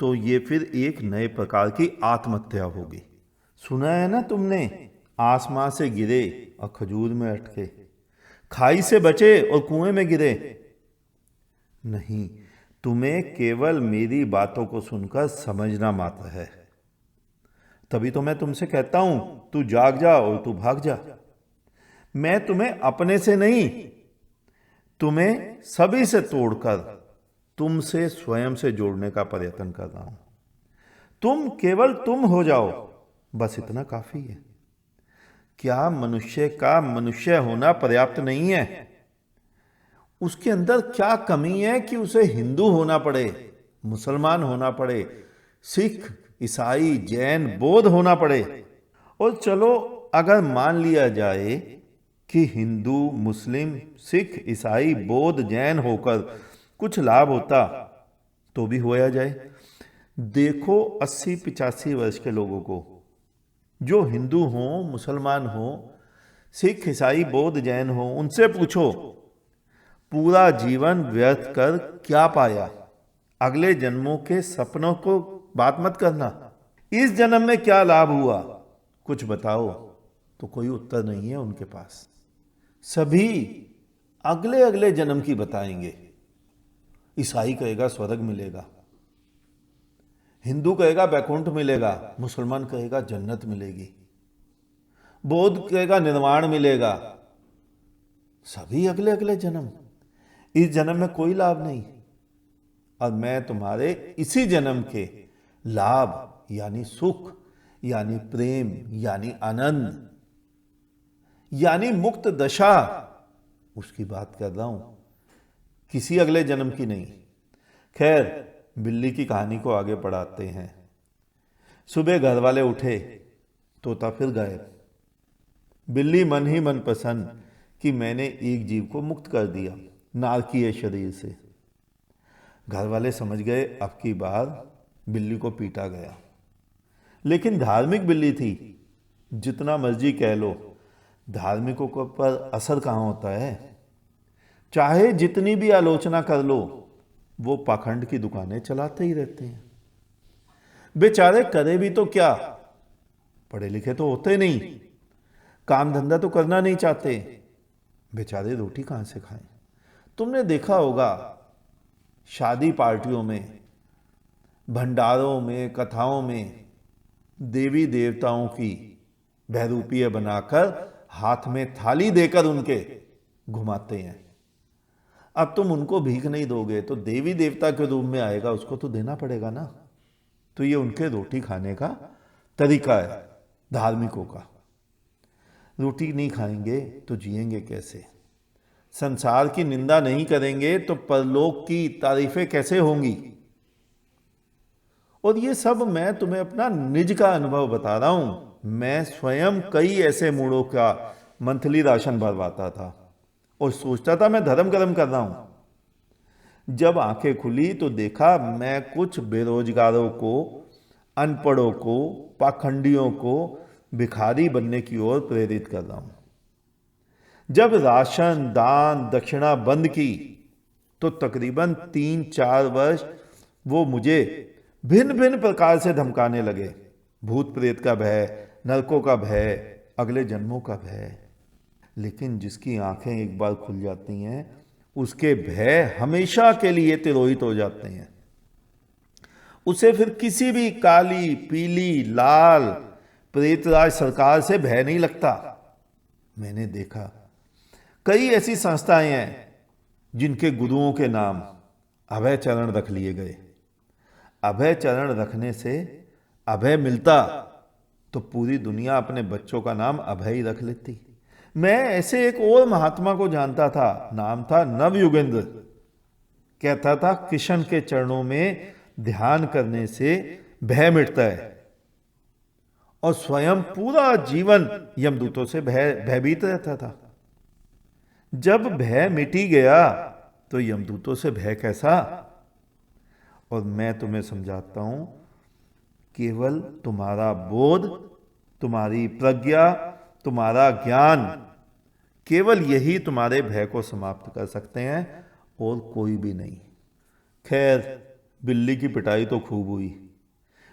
तो ये फिर एक नए प्रकार की आत्महत्या होगी। सुना है ना तुमने, आसमां से गिरे और खजूर में अटके, खाई से बचे और कुएं में गिरे। नहीं, तुम्हें केवल मेरी बातों को सुनकर समझना मात्र है। तभी तो मैं तुमसे कहता हूं, तू जाग जा और तू भाग जा। मैं तुम्हें अपने से नहीं, तुम्हें सभी से तोड़कर तुमसे स्वयं से जोड़ने का प्रयत्न कर रहा हूं। तुम केवल तुम हो जाओ, बस इतना काफी है। क्या मनुष्य का मनुष्य होना पर्याप्त नहीं है? उसके अंदर क्या कमी है कि उसे हिंदू होना पड़े, मुसलमान होना पड़े, सिख, ईसाई, जैन, बौद्ध होना पड़े? और चलो अगर मान लिया जाए कि हिंदू, मुस्लिम, सिख, ईसाई, बौद्ध, जैन होकर कुछ लाभ होता तो भी होया जाए। देखो 80-85 वर्ष के लोगों को, जो हिंदू हों, मुसलमान हों, सिख, ईसाई, बौद्ध, जैन हों, उनसे पूछो पूरा जीवन व्यर्थ कर क्या पाया? अगले जन्मों के सपनों को बात मत करना, इस जन्म में क्या लाभ हुआ कुछ बताओ। तो कोई उत्तर नहीं है उनके पास। सभी अगले अगले जन्म की बताएंगे, ईसाई कहेगा स्वर्ग मिलेगा, हिंदू कहेगा बैकुंठ मिलेगा, मुसलमान कहेगा जन्नत मिलेगी, बौद्ध कहेगा निर्वाण मिलेगा। सभी अगले अगले जन्म, इस जन्म में कोई लाभ नहीं। और मैं तुम्हारे इसी जन्म के लाभ यानी सुख यानी प्रेम यानी आनंद यानी मुक्त दशा, उसकी बात कर रहा हूं, किसी अगले जन्म की नहीं। खैर, बिल्ली की कहानी को आगे बढ़ाते हैं। सुबह घर वाले उठे, तोता फिर गायब। बिल्ली मन ही मन पसंद कि मैंने एक जीव को मुक्त कर दिया नारकीय शरीर से। घर वाले समझ गए अब की बार बिल्ली को पीटा गया। लेकिन धार्मिक बिल्ली थी, जितना मर्जी कह लो, धार्मिकों पर असर कहाँ होता है। चाहे जितनी भी आलोचना कर लो, वो पाखंड की दुकानें चलाते ही रहते हैं। बेचारे करे भी तो क्या, पढ़े लिखे तो होते नहीं, काम धंधा तो करना नहीं चाहते, बेचारे रोटी कहां से खाएं। तुमने देखा होगा शादी पार्टियों में, भंडारों में, कथाओं में देवी देवताओं की बहरूपियां बनाकर हाथ में थाली देकर उनके घुमाते हैं। अब तुम उनको भीख नहीं दोगे तो देवी देवता के रूप में आएगा, उसको तो देना पड़ेगा ना। तो ये उनके रोटी खाने का तरीका है धार्मिकों का। रोटी नहीं खाएंगे तो जिएंगे कैसे? संसार की निंदा नहीं करेंगे तो परलोक की तारीफें कैसे होंगी? और ये सब मैं तुम्हें अपना निज का अनुभव बता रहा हूं। मैं स्वयं कई ऐसे मूढ़ों का मंथली राशन भरवाता था और सोचता था मैं धर्म कर्म कर रहा हूं। जब आंखें खुली तो देखा मैं कुछ बेरोजगारों को, अनपढ़ों को, पाखंडियों को भिखारी बनने की ओर प्रेरित कर रहा हूं। जब राशन, दान, दक्षिणा बंद की तो तकरीबन 3-4 वर्ष वो मुझे भिन्न भिन्न प्रकार से धमकाने लगे। भूत प्रेत का भय, नरकों का भय, अगले जन्मों का भय। लेकिन जिसकी आंखें एक बार खुल जाती हैं, उसके भय हमेशा के लिए तिरोहित हो जाते हैं। उसे फिर किसी भी काली, पीली, लाल प्रेतराज सरकार से भय नहीं लगता। मैंने देखा कई ऐसी संस्थाएं हैं जिनके गुरुओं के नाम अभय चरण रख लिए गए। अभय चरण रखने से अभय मिलता तो पूरी दुनिया अपने बच्चों का नाम अभय ही रख लेती। मैं ऐसे एक और महात्मा को जानता था, नाम था नवयुगेंद्र। कहता था किशन के चरणों में ध्यान करने से भय मिटता है, और स्वयं पूरा जीवन यमदूतों से भयभीत रहता था। जब भय मिटी गया तो यमदूतों से भय कैसा? और मैं तुम्हें समझाता हूं, केवल तुम्हारा बोध, तुम्हारी प्रज्ञा, तुम्हारा ज्ञान, केवल यही तुम्हारे भय को समाप्त कर सकते हैं और कोई भी नहीं। खैर, बिल्ली की पिटाई तो खूब हुई,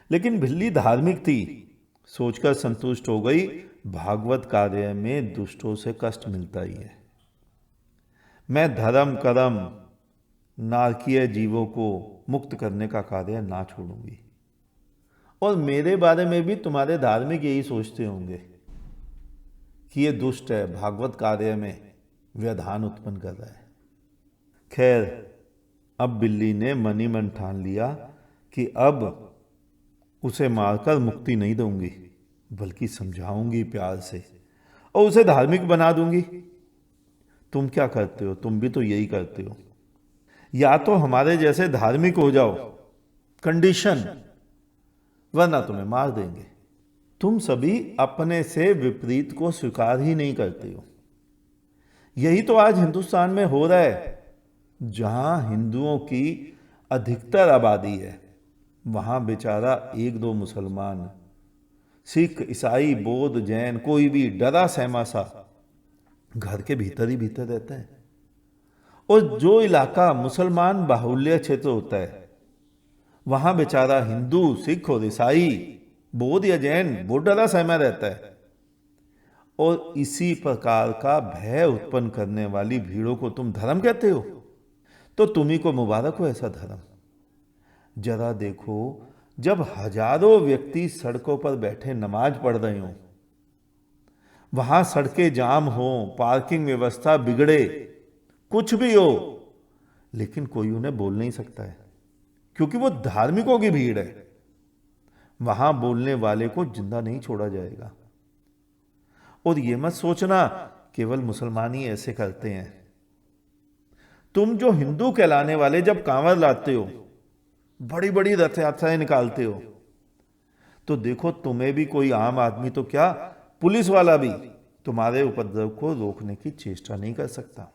लेकिन बिल्ली धार्मिक थी, सोचकर संतुष्ट हो गई। भागवत कार्य में दुष्टों से कष्ट मिलता ही है। मैं धर्म कर्म नारकीय जीवों को मुक्त करने का कार्य ना छोड़ूंगी। और मेरे बारे में भी तुम्हारे धार्मिक यही सोचते होंगे कि ये दुष्ट है, भागवत कार्य में व्यवधान उत्पन्न कर रहा है। खैर, अब बिल्ली ने मन ही मन ठान लिया कि अब उसे मारकर मुक्ति नहीं दूंगी, बल्कि समझाऊंगी प्यार से और उसे धार्मिक बना दूंगी। तुम क्या करते हो? तुम भी तो यही करते हो। या तो हमारे जैसे धार्मिक हो जाओ, कंडीशन, वरना तुम्हें मार देंगे। तुम सभी अपने से विपरीत को स्वीकार ही नहीं करते हो। यही तो आज हिंदुस्तान में हो रहा है। जहां हिंदुओं की अधिकतर आबादी है, वहां बेचारा 1-2 मुसलमान, सिख, ईसाई, बौद्ध, जैन, कोई भी डरा सहमा सा घर के भीतर ही भीतर रहता है। और जो इलाका मुसलमान बाहुल्य क्षेत्र होता है, वहां बेचारा हिंदू, सिख और ईसाई, बौद्ध या जैन वो डरा सहमा रहता है। और इसी प्रकार का भय उत्पन्न करने वाली भीड़ों को तुम धर्म कहते हो? तो तुम्ही को मुबारक हो ऐसा धर्म। जरा देखो, जब हजारों व्यक्ति सड़कों पर बैठे नमाज पढ़ रहे हों, वहां सड़कें जाम हो, पार्किंग व्यवस्था बिगड़े, कुछ भी हो, लेकिन कोई उन्हें बोल नहीं सकता है, क्योंकि वो धार्मिकों की भीड़ है। वहां बोलने वाले को जिंदा नहीं छोड़ा जाएगा। और ये मत सोचना केवल मुसलमान ही ऐसे करते हैं। तुम जो हिंदू कहलाने वाले जब कांवड़ लाते हो, बड़ी बड़ी रथ यात्राएं निकालते हो, तो देखो तुम्हें भी कोई आम आदमी तो क्या, पुलिस वाला भी तुम्हारे उपद्रव को रोकने की चेष्टा नहीं कर सकता,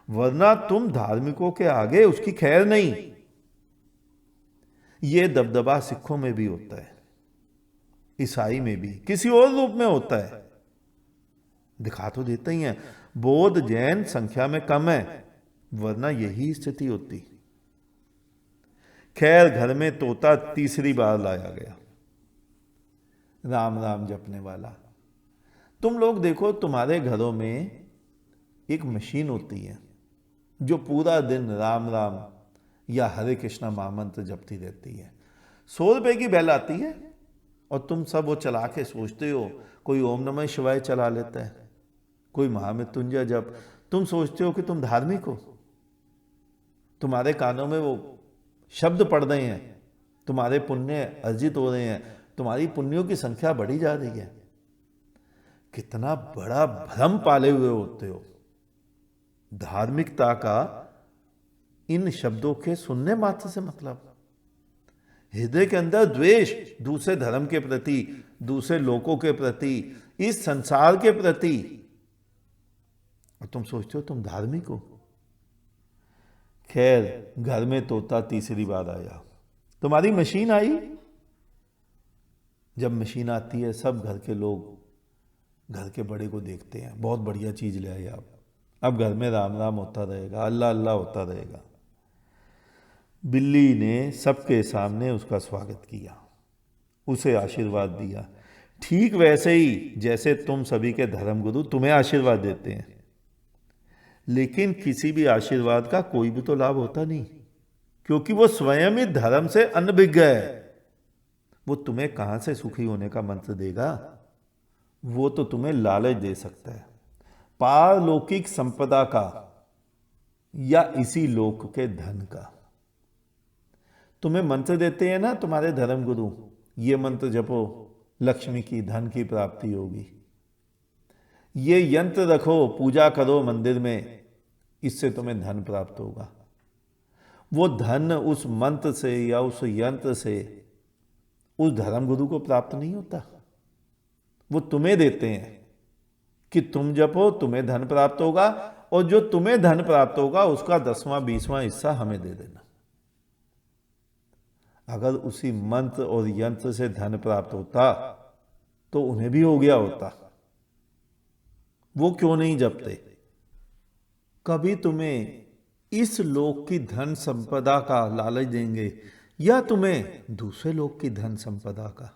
वरना तुम धार्मिकों के आगे उसकी खैर नहीं। यह दबदबा सिखों में भी होता है, ईसाई में भी किसी और रूप में होता है, दिखा तो देते ही हैं। बौद्ध जैन संख्या में कम है, वरना यही स्थिति होती। खैर, घर में तोता तीसरी बार लाया गया, राम राम जपने वाला। तुम लोग देखो, तुम्हारे घरों में एक मशीन होती है जो पूरा दिन राम राम या हरे कृष्णा महामंत्र जपती रहती है। 100 रुपए की बेल आती है और तुम सब वो चला के सोचते हो, कोई ओम नमः शिवाय चला लेता है, कोई महामृत्युंजय जप। तुम सोचते हो कि तुम धार्मिक हो, तुम्हारे कानों में वो शब्द पढ़ रहे हैं, तुम्हारे पुण्य अर्जित हो रहे हैं, तुम्हारी पुण्यों की संख्या बढ़ी जा रही है। कितना बड़ा भ्रम पाले हुए होते हो। धार्मिकता का इन शब्दों के सुनने मात्र से मतलब, हृदय के अंदर द्वेष, दूसरे धर्म के प्रति, दूसरे लोगों के प्रति, इस संसार के प्रति, और तुम सोचते हो तुम धार्मिक हो। खैर, घर में तोता तीसरी बार आया, तुम्हारी मशीन आई। जब मशीन आती है, सब घर के लोग घर के बड़े को देखते हैं, बहुत बढ़िया चीज ले आए आप, अब घर में राम राम होता रहेगा, अल्लाह अल्लाह होता रहेगा। बिल्ली ने सबके सामने उसका स्वागत किया, उसे आशीर्वाद दिया, ठीक वैसे ही जैसे तुम सभी के धर्मगुरु तुम्हें आशीर्वाद देते हैं। लेकिन किसी भी आशीर्वाद का कोई भी तो लाभ होता नहीं, क्योंकि वो स्वयं ही धर्म से अनभिज्ञ है। वो तुम्हें कहां से सुखी होने का मंत्र देगा? वो तो तुम्हें लालच दे सकता है, पारलौकिक संपदा का या इसी लोक के धन का। तुम्हें मंत्र देते हैं ना तुम्हारे धर्मगुरु, ये मंत्र जपो, लक्ष्मी की, धन की प्राप्ति होगी। ये यंत्र रखो, पूजा करो मंदिर में, इससे तुम्हें धन प्राप्त होगा। वो धन उस मंत्र से या उस यंत्र से उस धर्मगुरु को प्राप्त नहीं होता, वो तुम्हें देते हैं कि तुम जपो, तुम्हें धन प्राप्त होगा, और जो तुम्हें धन प्राप्त होगा उसका 10वां 20वां हिस्सा हमें दे देना। अगर उसी मंत्र और यंत्र से धन प्राप्त होता तो उन्हें भी हो गया होता, वो क्यों नहीं जपते? कभी तुम्हें इस लोक की धन संपदा का लालच देंगे या तुम्हें दूसरे लोक की धन संपदा का?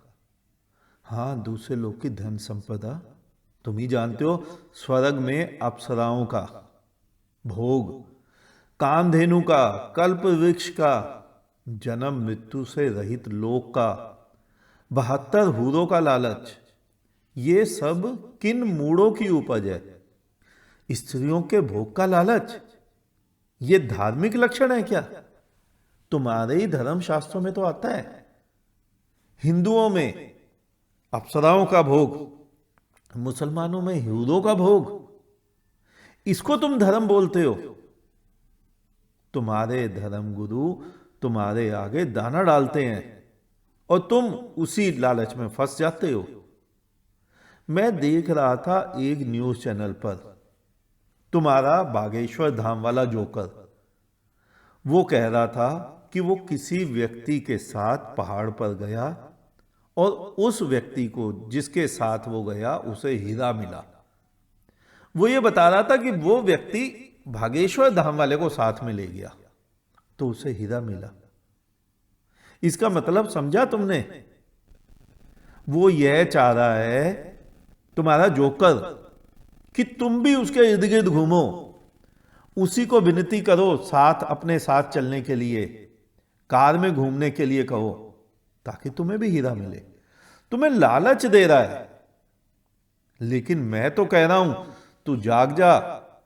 हाँ, दूसरे लोक की धन संपदा तुम ही जानते हो, स्वर्ग में अप्सराओं का भोग, कामधेनु का, कल्प वृक्ष का, जन्म मृत्यु से रहित लोक का, 72 हूरों का लालच। ये सब किन मूढ़ों की उपज है? स्त्रियों के भोग का लालच। ये धार्मिक लक्षण है क्या? तुम्हारे ही धर्म शास्त्रों में तो आता है। हिंदुओं में अप्सराओं का भोग, मुसलमानों में हूरों का भोग, इसको तुम धर्म बोलते हो। तुम्हारे धर्मगुरु तुम्हारे आगे दाना डालते हैं और तुम उसी लालच में फंस जाते हो। मैं देख रहा था एक न्यूज चैनल पर, तुम्हारा बागेश्वर धाम वाला जोकर, वो कह रहा था कि वो किसी व्यक्ति के साथ पहाड़ पर गया और उस व्यक्ति को जिसके साथ वो गया उसे हीरा मिला। वो ये बता रहा था कि वो व्यक्ति बागेश्वर धाम वाले को साथ में ले गया तो उसे हीरा मिला। इसका मतलब समझा तुमने? वो यह चाह रहा है, तुम्हारा जोकर, कि तुम भी उसके इर्द गिर्द घूमो, उसी को विनती करो साथ, अपने साथ चलने के लिए, कार में घूमने के लिए कहो, ताकि तुम्हें भी हीरा मिले। तुम्हें लालच दे रहा है, लेकिन मैं तो कह रहा हूं तू जाग जा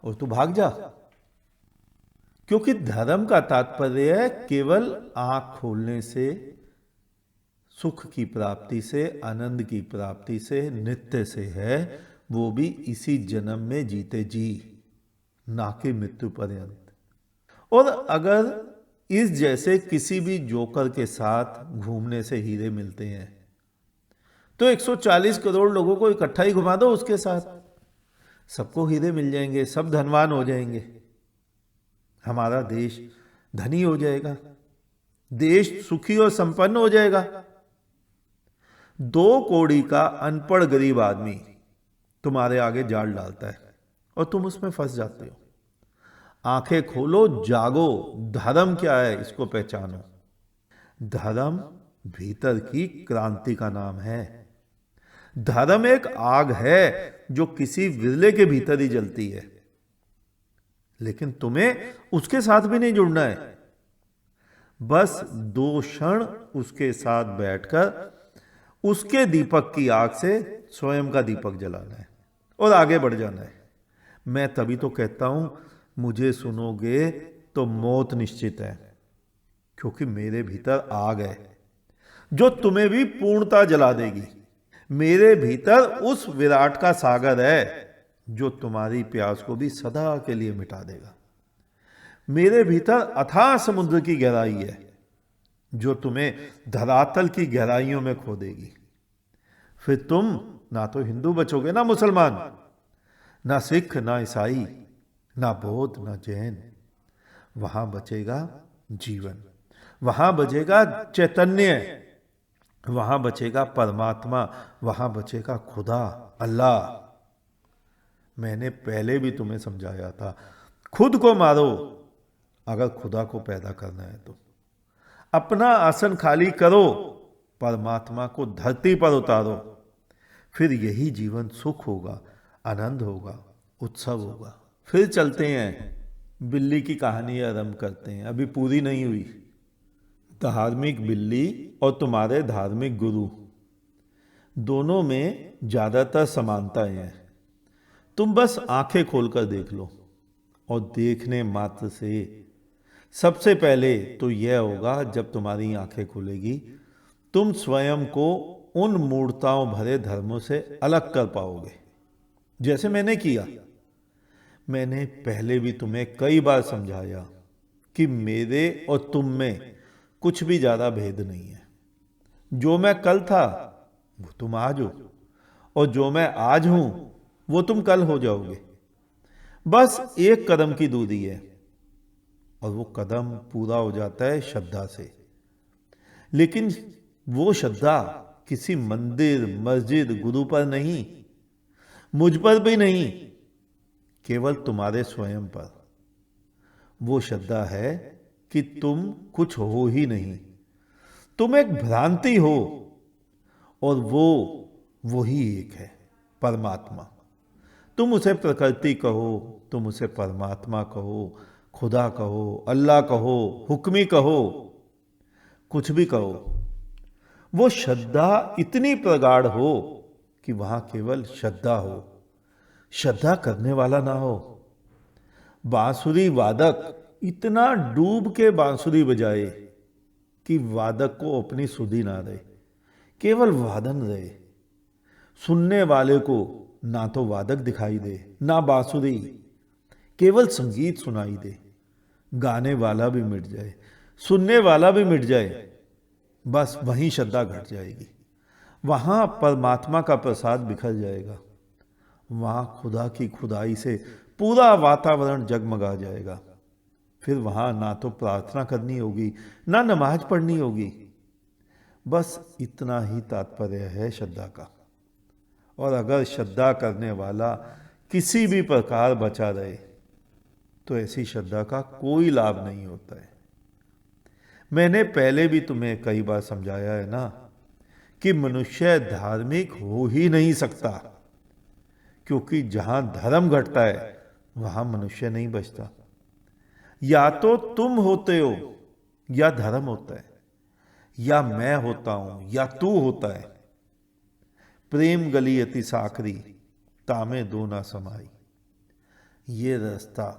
और तू भाग जा। क्योंकि धर्म का तात्पर्य केवल आंख खोलने से, सुख की प्राप्ति से, आनंद की प्राप्ति से, नित्य से है, वो भी इसी जन्म में जीते जी, ना कि मृत्यु पर्यंत। और अगर इस जैसे किसी भी जोकर के साथ घूमने से हीरे मिलते हैं, तो 140 करोड़ लोगों को इकट्ठा ही घुमा दो उसके साथ, सबको हीरे मिल जाएंगे, सब धनवान हो जाएंगे, हमारा देश धनी हो जाएगा, देश सुखी और संपन्न हो जाएगा। 2 कौड़ी का अनपढ़ गरीब आदमी तुम्हारे आगे जाल डालता है और तुम उसमें फंस जाते हो। आंखें खोलो, जागो, धर्म क्या है इसको पहचानो। धर्म भीतर की क्रांति का नाम है। धर्म एक आग है जो किसी विरले के भीतर ही जलती है, लेकिन तुम्हें उसके साथ भी नहीं जुड़ना है। बस 2 क्षण उसके साथ बैठकर उसके दीपक की आग से स्वयं का दीपक जलाना है और आगे बढ़ जाना है। मैं तभी तो कहता हूं मुझे सुनोगे तो मौत निश्चित है, क्योंकि मेरे भीतर आग है जो तुम्हें भी पूर्णता जला देगी। मेरे भीतर उस विराट का सागर है जो तुम्हारी प्यास को भी सदा के लिए मिटा देगा। मेरे भीतर अथाह समुद्र की गहराई है जो तुम्हें धरातल की गहराइयों में खो देगी। फिर तुम ना तो हिंदू बचोगे, ना मुसलमान, ना सिख, ना ईसाई, ना बौद्ध, ना जैन। वहां बचेगा जीवन, वहां बचेगा चैतन्य, वहां बचेगा परमात्मा, वहां बचेगा खुदा, अल्लाह। मैंने पहले भी तुम्हें समझाया था, खुद को मारो अगर खुदा को पैदा करना है तो। अपना आसन खाली करो, परमात्मा को धरती पर उतारो, फिर यही जीवन सुख होगा, आनंद होगा, उत्सव होगा। फिर चलते हैं, बिल्ली की कहानी आरंभ करते हैं, अभी पूरी नहीं हुई। धार्मिक बिल्ली और तुम्हारे धार्मिक गुरु, दोनों में ज्यादातर समानताएं हैं। तुम बस आंखें खोलकर देख लो, और देखने मात्र से सबसे पहले तो यह होगा, जब तुम्हारी आंखें खुलेगी तुम स्वयं को उन मूर्ताओं भरे धर्मों से अलग कर पाओगे, जैसे मैंने किया। मैंने पहले भी तुम्हें कई बार समझाया कि मेरे और तुम में कुछ भी ज्यादा भेद नहीं है। जो मैं कल था वो तुम आज हो, और जो मैं आज हूं वो तुम कल हो जाओगे। बस एक कदम की दूरी है, और वो कदम पूरा हो जाता है श्रद्धा से। लेकिन वो श्रद्धा किसी मंदिर, मस्जिद, गुरु पर नहीं, मुझ पर भी नहीं, केवल तुम्हारे स्वयं पर। वो श्रद्धा है कि तुम कुछ हो ही नहीं, तुम एक भ्रांति हो, और वो ही एक है, परमात्मा। तुम उसे प्रकृति कहो, तुम उसे परमात्मा कहो, खुदा कहो, अल्लाह कहो, हुक्मी कहो, कुछ भी कहो। वो श्रद्धा इतनी प्रगाढ़ हो कि वहां केवल श्रद्धा हो, श्रद्धा करने वाला ना हो। बांसुरी वादक इतना डूब के बांसुरी बजाए कि वादक को अपनी सुधि ना रहे, केवल वादन रहे। सुनने वाले को ना तो वादक दिखाई दे, ना बांसुरी, केवल संगीत सुनाई दे। गाने वाला भी मिट जाए, सुनने वाला भी मिट जाए, बस वहीं श्रद्धा घट जाएगी। वहां परमात्मा का प्रसाद बिखर जाएगा, वहां खुदा की खुदाई से पूरा वातावरण जगमगा जाएगा। फिर वहां ना तो प्रार्थना करनी होगी, ना नमाज पढ़नी होगी। बस इतना ही तात्पर्य है श्रद्धा का। और अगर श्रद्धा करने वाला किसी भी प्रकार बचा रहे, तो ऐसी श्रद्धा का कोई लाभ नहीं होता है। मैंने पहले भी तुम्हें कई बार समझाया है ना कि मनुष्य धार्मिक हो ही नहीं सकता, क्योंकि जहां धर्म घटता है वहां मनुष्य नहीं बचता। या तो तुम होते हो या धर्म होता है, या मैं होता हूं या तू होता है। प्रेम गली अति साकरी, तामे दो ना समाई। ये रास्ता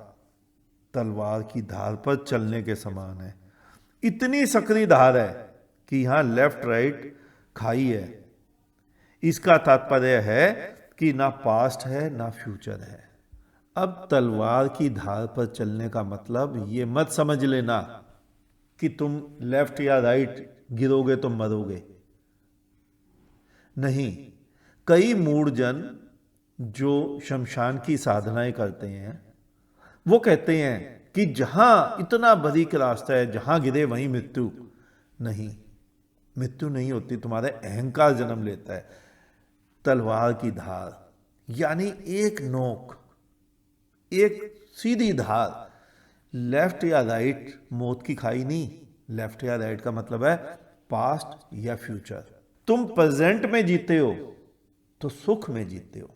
तलवार की धार पर चलने के समान है। इतनी सकरी धार है कि यहां लेफ्ट राइट खाई है। इसका तात्पर्य है कि ना पास्ट है ना फ्यूचर है। अब तलवार की धार पर चलने का मतलब ये मत समझ लेना कि तुम लेफ्ट या राइट गिरोगे तो मरोगे। नहीं, कई मूढ़जन जो शमशान की साधनाएं करते हैं वो कहते हैं कि जहां इतना बारीक रास्ता है, जहां गिरे वहीं मृत्यु। नहीं, मृत्यु नहीं होती, तुम्हारे अहंकार जन्म लेता है। तलवार की धार यानी एक नोक, एक सीधी धार। लेफ्ट या राइट मौत की खाई नहीं। लेफ्ट या राइट का मतलब है पास्ट या फ्यूचर। तुम प्रेजेंट में जीते हो तो सुख में जीते हो,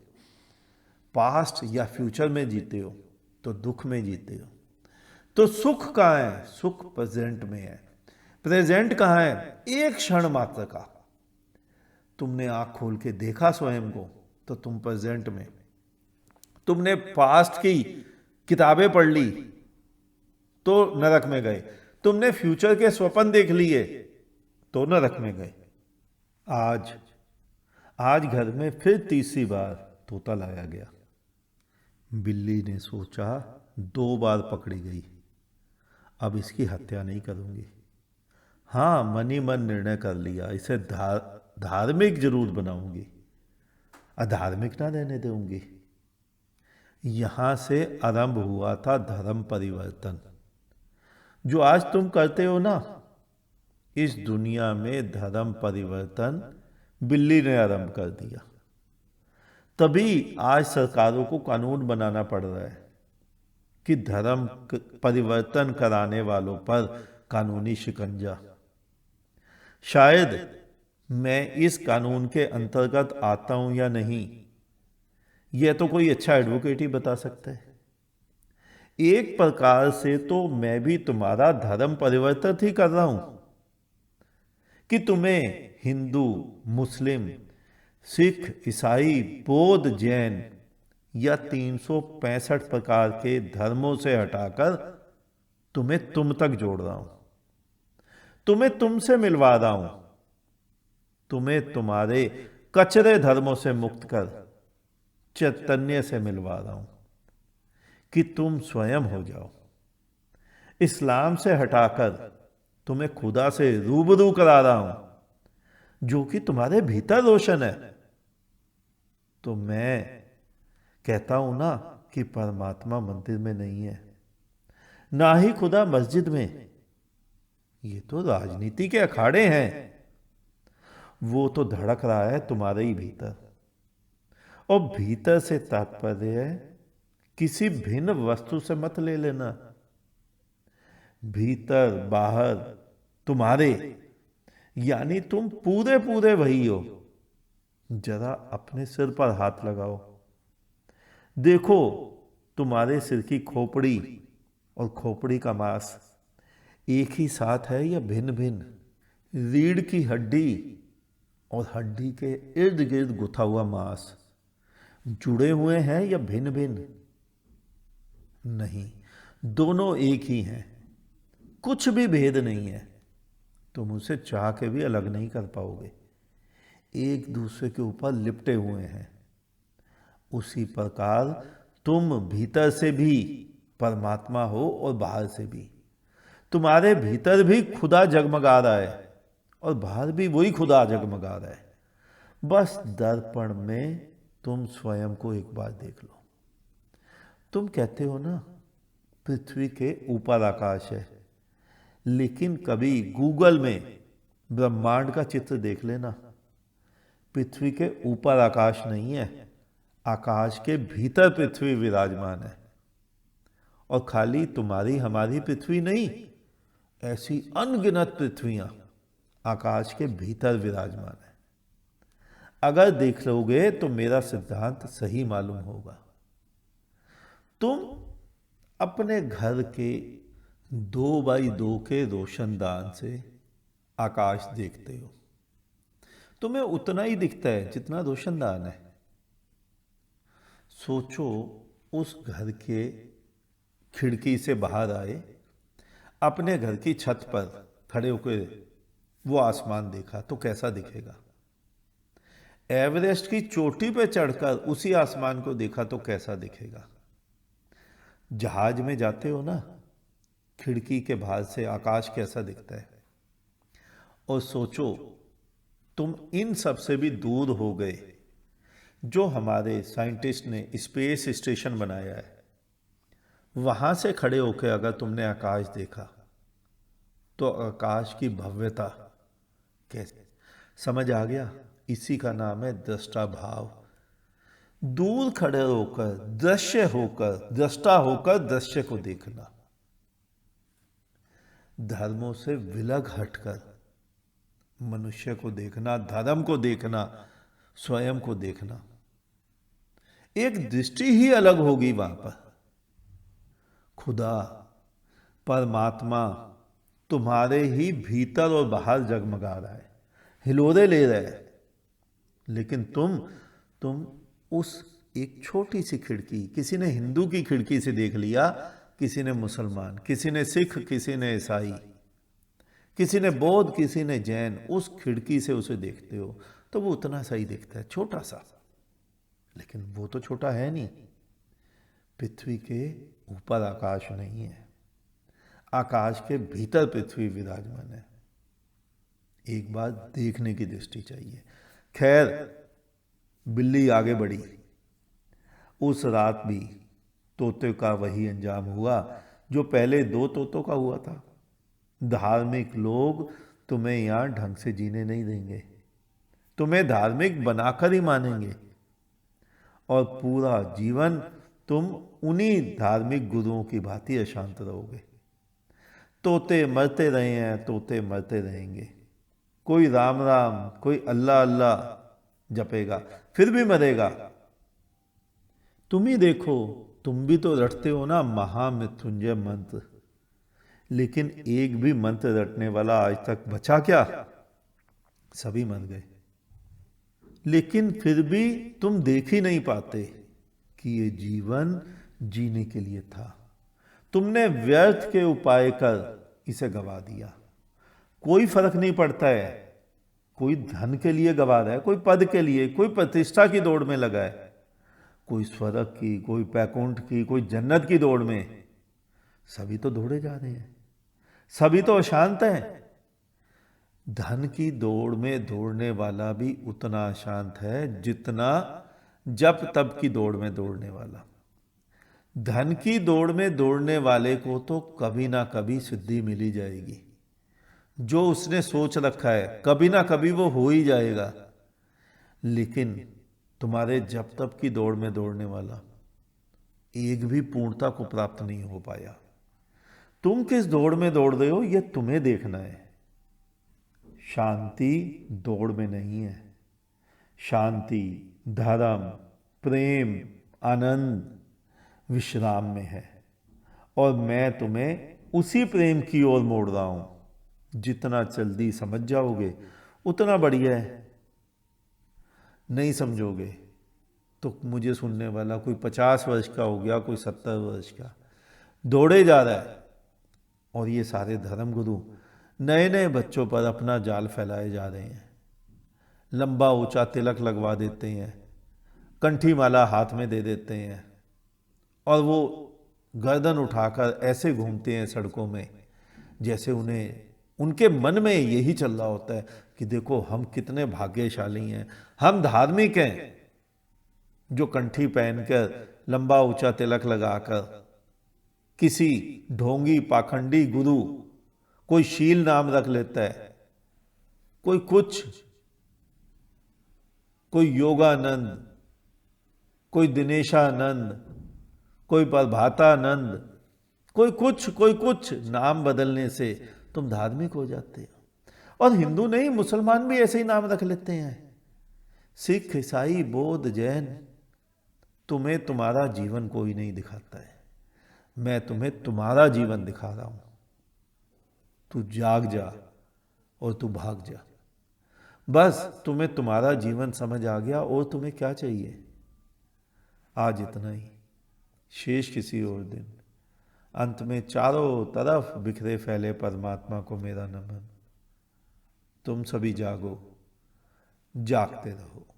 पास्ट या फ्यूचर में जीते हो तो दुख में जीते हो। तो सुख कहाँ है? सुख प्रेजेंट में है। प्रेजेंट कहाँ है? एक क्षण मात्र का। तुमने आंख खोल के देखा स्वयं को तो तुम प्रेजेंट में। तुमने पास्ट की किताबें पढ़ ली तो नरक में गए। तुमने फ्यूचर के स्वप्न देख लिए तो नरक में गए। आज आज घर में फिर तीसरी बार तोता लाया गया। बिल्ली ने सोचा 2 बार पकड़ी गई, अब इसकी हत्या नहीं करूंगी। हाँ, मन ही मन निर्णय कर लिया, इसे धार्मिक जरूर बनाऊंगी, अधार्मिक ना रहने दूंगी। यहां से आरंभ हुआ था धर्म परिवर्तन। जो आज तुम करते हो ना, इस दुनिया में धर्म परिवर्तन बिल्ली ने आरंभ कर दिया। तभी आज सरकारों को कानून बनाना पड़ रहा है कि धर्म परिवर्तन कराने वालों पर कानूनी शिकंजा। शायद मैं इस कानून के अंतर्गत आता हूं या नहीं, यह तो कोई अच्छा एडवोकेट ही बता सकता है। एक प्रकार से तो मैं भी तुम्हारा धर्म परिवर्तन ही कर रहा हूं कि तुम्हें हिंदू, मुस्लिम, सिख, ईसाई, बौद्ध, जैन या 365 प्रकार के धर्मों से हटाकर तुम्हें तुम तक जोड़ रहा हूं, तुम्हें तुमसे मिलवा रहा हूं, तुम्हें तुम्हारे कचरे धर्मों से मुक्त कर चैतन्य से मिलवा रहा हूं कि तुम स्वयं हो जाओ। इस्लाम से हटाकर तुम्हें खुदा से रूबरू करा रहा हूं जो कि तुम्हारे भीतर रोशन है। तो मैं कहता हूं ना कि परमात्मा मंदिर में नहीं है, ना ही खुदा मस्जिद में। ये तो राजनीति के अखाड़े हैं। वो तो धड़क रहा है तुम्हारे ही भीतर। और भीतर से तात्पर्य है किसी भिन्न वस्तु से मत ले लेना। भीतर बाहर तुम्हारे, यानी तुम पूरे पूरे वही हो। जरा अपने सिर पर हाथ लगाओ, देखो तुम्हारे सिर की खोपड़ी और खोपड़ी का मांस एक ही साथ है या भिन्न भिन्न। रीढ़ की हड्डी और हड्डी के इर्द गिर्द गुथा हुआ मांस जुड़े हुए हैं या भिन्न भिन्न? नहीं, दोनों एक ही हैं, कुछ भी भेद नहीं है। तुम उसे चाह के भी अलग नहीं कर पाओगे, एक दूसरे के ऊपर लिपटे हुए हैं। उसी प्रकार तुम भीतर से भी परमात्मा हो और बाहर से भी। तुम्हारे भीतर भी खुदा जगमगा रहा है और बाहर भी वही खुदा जगमगा रहा है। बस दर्पण में तुम स्वयं को एक बार देख लो। तुम कहते हो ना पृथ्वी के ऊपर आकाश है, लेकिन कभी गूगल में ब्रह्मांड का चित्र देख लेना। पृथ्वी के ऊपर आकाश नहीं है, आकाश के भीतर पृथ्वी विराजमान है। और खाली तुम्हारी हमारी पृथ्वी नहीं, ऐसी अनगिनत पृथ्वियां आकाश के भीतर विराजमान है। अगर देख लोगे तो मेरा सिद्धांत सही मालूम होगा। तुम अपने घर के 2x2 के रोशनदान से आकाश देखते हो। तुम्हें उतना ही दिखता है जितना रोशनदान है। सोचो, उस घर के खिड़की से बाहर आए, अपने घर की छत पर खड़े होकर वो आसमान देखा तो कैसा दिखेगा। एवरेस्ट की चोटी पे चढ़कर उसी आसमान को देखा तो कैसा दिखेगा। जहाज में जाते हो ना, खिड़की के बाहर से आकाश कैसा दिखता है। और सोचो, तुम इन सब से भी दूर हो गए। जो हमारे साइंटिस्ट ने स्पेस स्टेशन बनाया है, वहां से खड़े होकर अगर तुमने आकाश देखा तो आकाश की भव्यता कैसे समझ आ गया। इसी का नाम है दृष्टा भाव। दूर खड़े होकर, दृश्य होकर, दृष्टा होकर दृश्य को देखना, धर्मों से विलग हटकर मनुष्य को देखना, धर्म को देखना, स्वयं को देखना। एक दृष्टि ही अलग होगी वहां पर। खुदा, परमात्मा तुम्हारे ही भीतर और बाहर जगमगा रहा है, हिलोरे ले रहा है। लेकिन तुम उस एक छोटी सी खिड़की, किसी ने हिंदू की खिड़की से देख लिया, किसी ने मुसलमान, किसी ने सिख, किसी ने ईसाई, किसी ने बौद्ध, किसी ने जैन, उस खिड़की से उसे देखते हो तो वो उतना सा ही दिखता है, छोटा सा। लेकिन वो तो छोटा है नहीं। पृथ्वी के ऊपर आकाश नहीं है, आकाश के भीतर पृथ्वी विराजमान है। एक बार देखने की दृष्टि चाहिए। खैर, बिल्ली आगे बढ़ी। उस रात भी तोते का वही अंजाम हुआ जो पहले 2 तोतों का हुआ था। धार्मिक लोग तुम्हें यहां ढंग से जीने नहीं देंगे, तुम्हें धार्मिक बनाकर ही मानेंगे, और पूरा जीवन तुम उन्हीं धार्मिक गुरुओं की भांति अशांत रहोगे। तोते मरते रहे हैं, तोते मरते रहेंगे। कोई राम राम, कोई अल्लाह अल्लाह जपेगा, फिर भी मरेगा। तुम ही देखो, तुम भी तो रटते हो ना महामृत्युंजय मंत्र, लेकिन एक भी मंत्र रटने वाला आज तक बचा क्या? सभी मर गए। लेकिन फिर भी तुम देख ही नहीं पाते कि ये जीवन जीने के लिए था। तुमने व्यर्थ के उपाय कर इसे गवा दिया। कोई फर्क नहीं पड़ता है, कोई धन के लिए गवा रहा है, कोई पद के लिए, कोई प्रतिष्ठा की दौड़ में लगा है, कोई स्वर्ग की, कोई बैकुंठ की, कोई जन्नत की दौड़ में। सभी तो दौड़े जा रहे हैं, सभी तो अशांत हैं। धन की दौड़ में दौड़ने वाला भी उतना अशांत है जितना जप तप की दौड़ में दौड़ने वाला। धन की दौड़ में दौड़ने वाले को तो कभी ना कभी सिद्धि मिल ही जाएगी। जो उसने सोच रखा है कभी ना कभी वो हो ही जाएगा। लेकिन तुम्हारे जप तप की दौड़ में दौड़ने वाला एक भी पूर्णता को प्राप्त नहीं हो पाया। तुम किस दौड़ में दौड़ रहे हो यह तुम्हें देखना है। शांति दौड़ में नहीं है। शांति, धर्म, प्रेम, आनंद विश्राम में है। और मैं तुम्हें उसी प्रेम की ओर मोड़ रहा हूं। जितना जल्दी समझ जाओगे उतना बढ़िया है। नहीं समझोगे तो मुझे सुनने वाला कोई 50 वर्ष का हो गया, कोई 70 वर्ष का, दौड़े जा रहा है। और ये सारे धर्म गुरु नए नए बच्चों पर अपना जाल फैलाए जा रहे हैं। लंबा ऊंचा तिलक लगवा देते हैं, कंठी माला हाथ में दे देते हैं, और वो गर्दन उठाकर ऐसे घूमते हैं सड़कों में जैसे उनके मन में यही चल रहा होता है कि देखो हम कितने भाग्यशाली हैं, हम धार्मिक हैं, जो कंठी पहनकर लंबा ऊंचा तिलक लगाकर किसी ढोंगी पाखंडी गुरु, कोई शील नाम रख लेता है, कोई कुछ, कोई योगानंद, कोई दिनेशानंद, कोई प्रभातानंद, कोई कुछ नाम बदलने से तुम धार्मिक हो जाते हो। और हिंदू नहीं, मुसलमान भी ऐसे ही नाम रख लेते हैं। सिख, ईसाई, बौद्ध, जैन, तुम्हें तुम्हारा जीवन कोई नहीं दिखाता है। मैं तुम्हें तुम्हारा जीवन दिखा रहा हूं। तू जाग जा और तू भाग जा। बस तुम्हें तुम्हारा जीवन समझ आ गया और तुम्हें क्या चाहिए। आज इतना ही, शेष किसी और दिन। अंत में चारों तरफ बिखरे फैले परमात्मा को मेरा नमन। तुम सभी जागो, जागते रहो।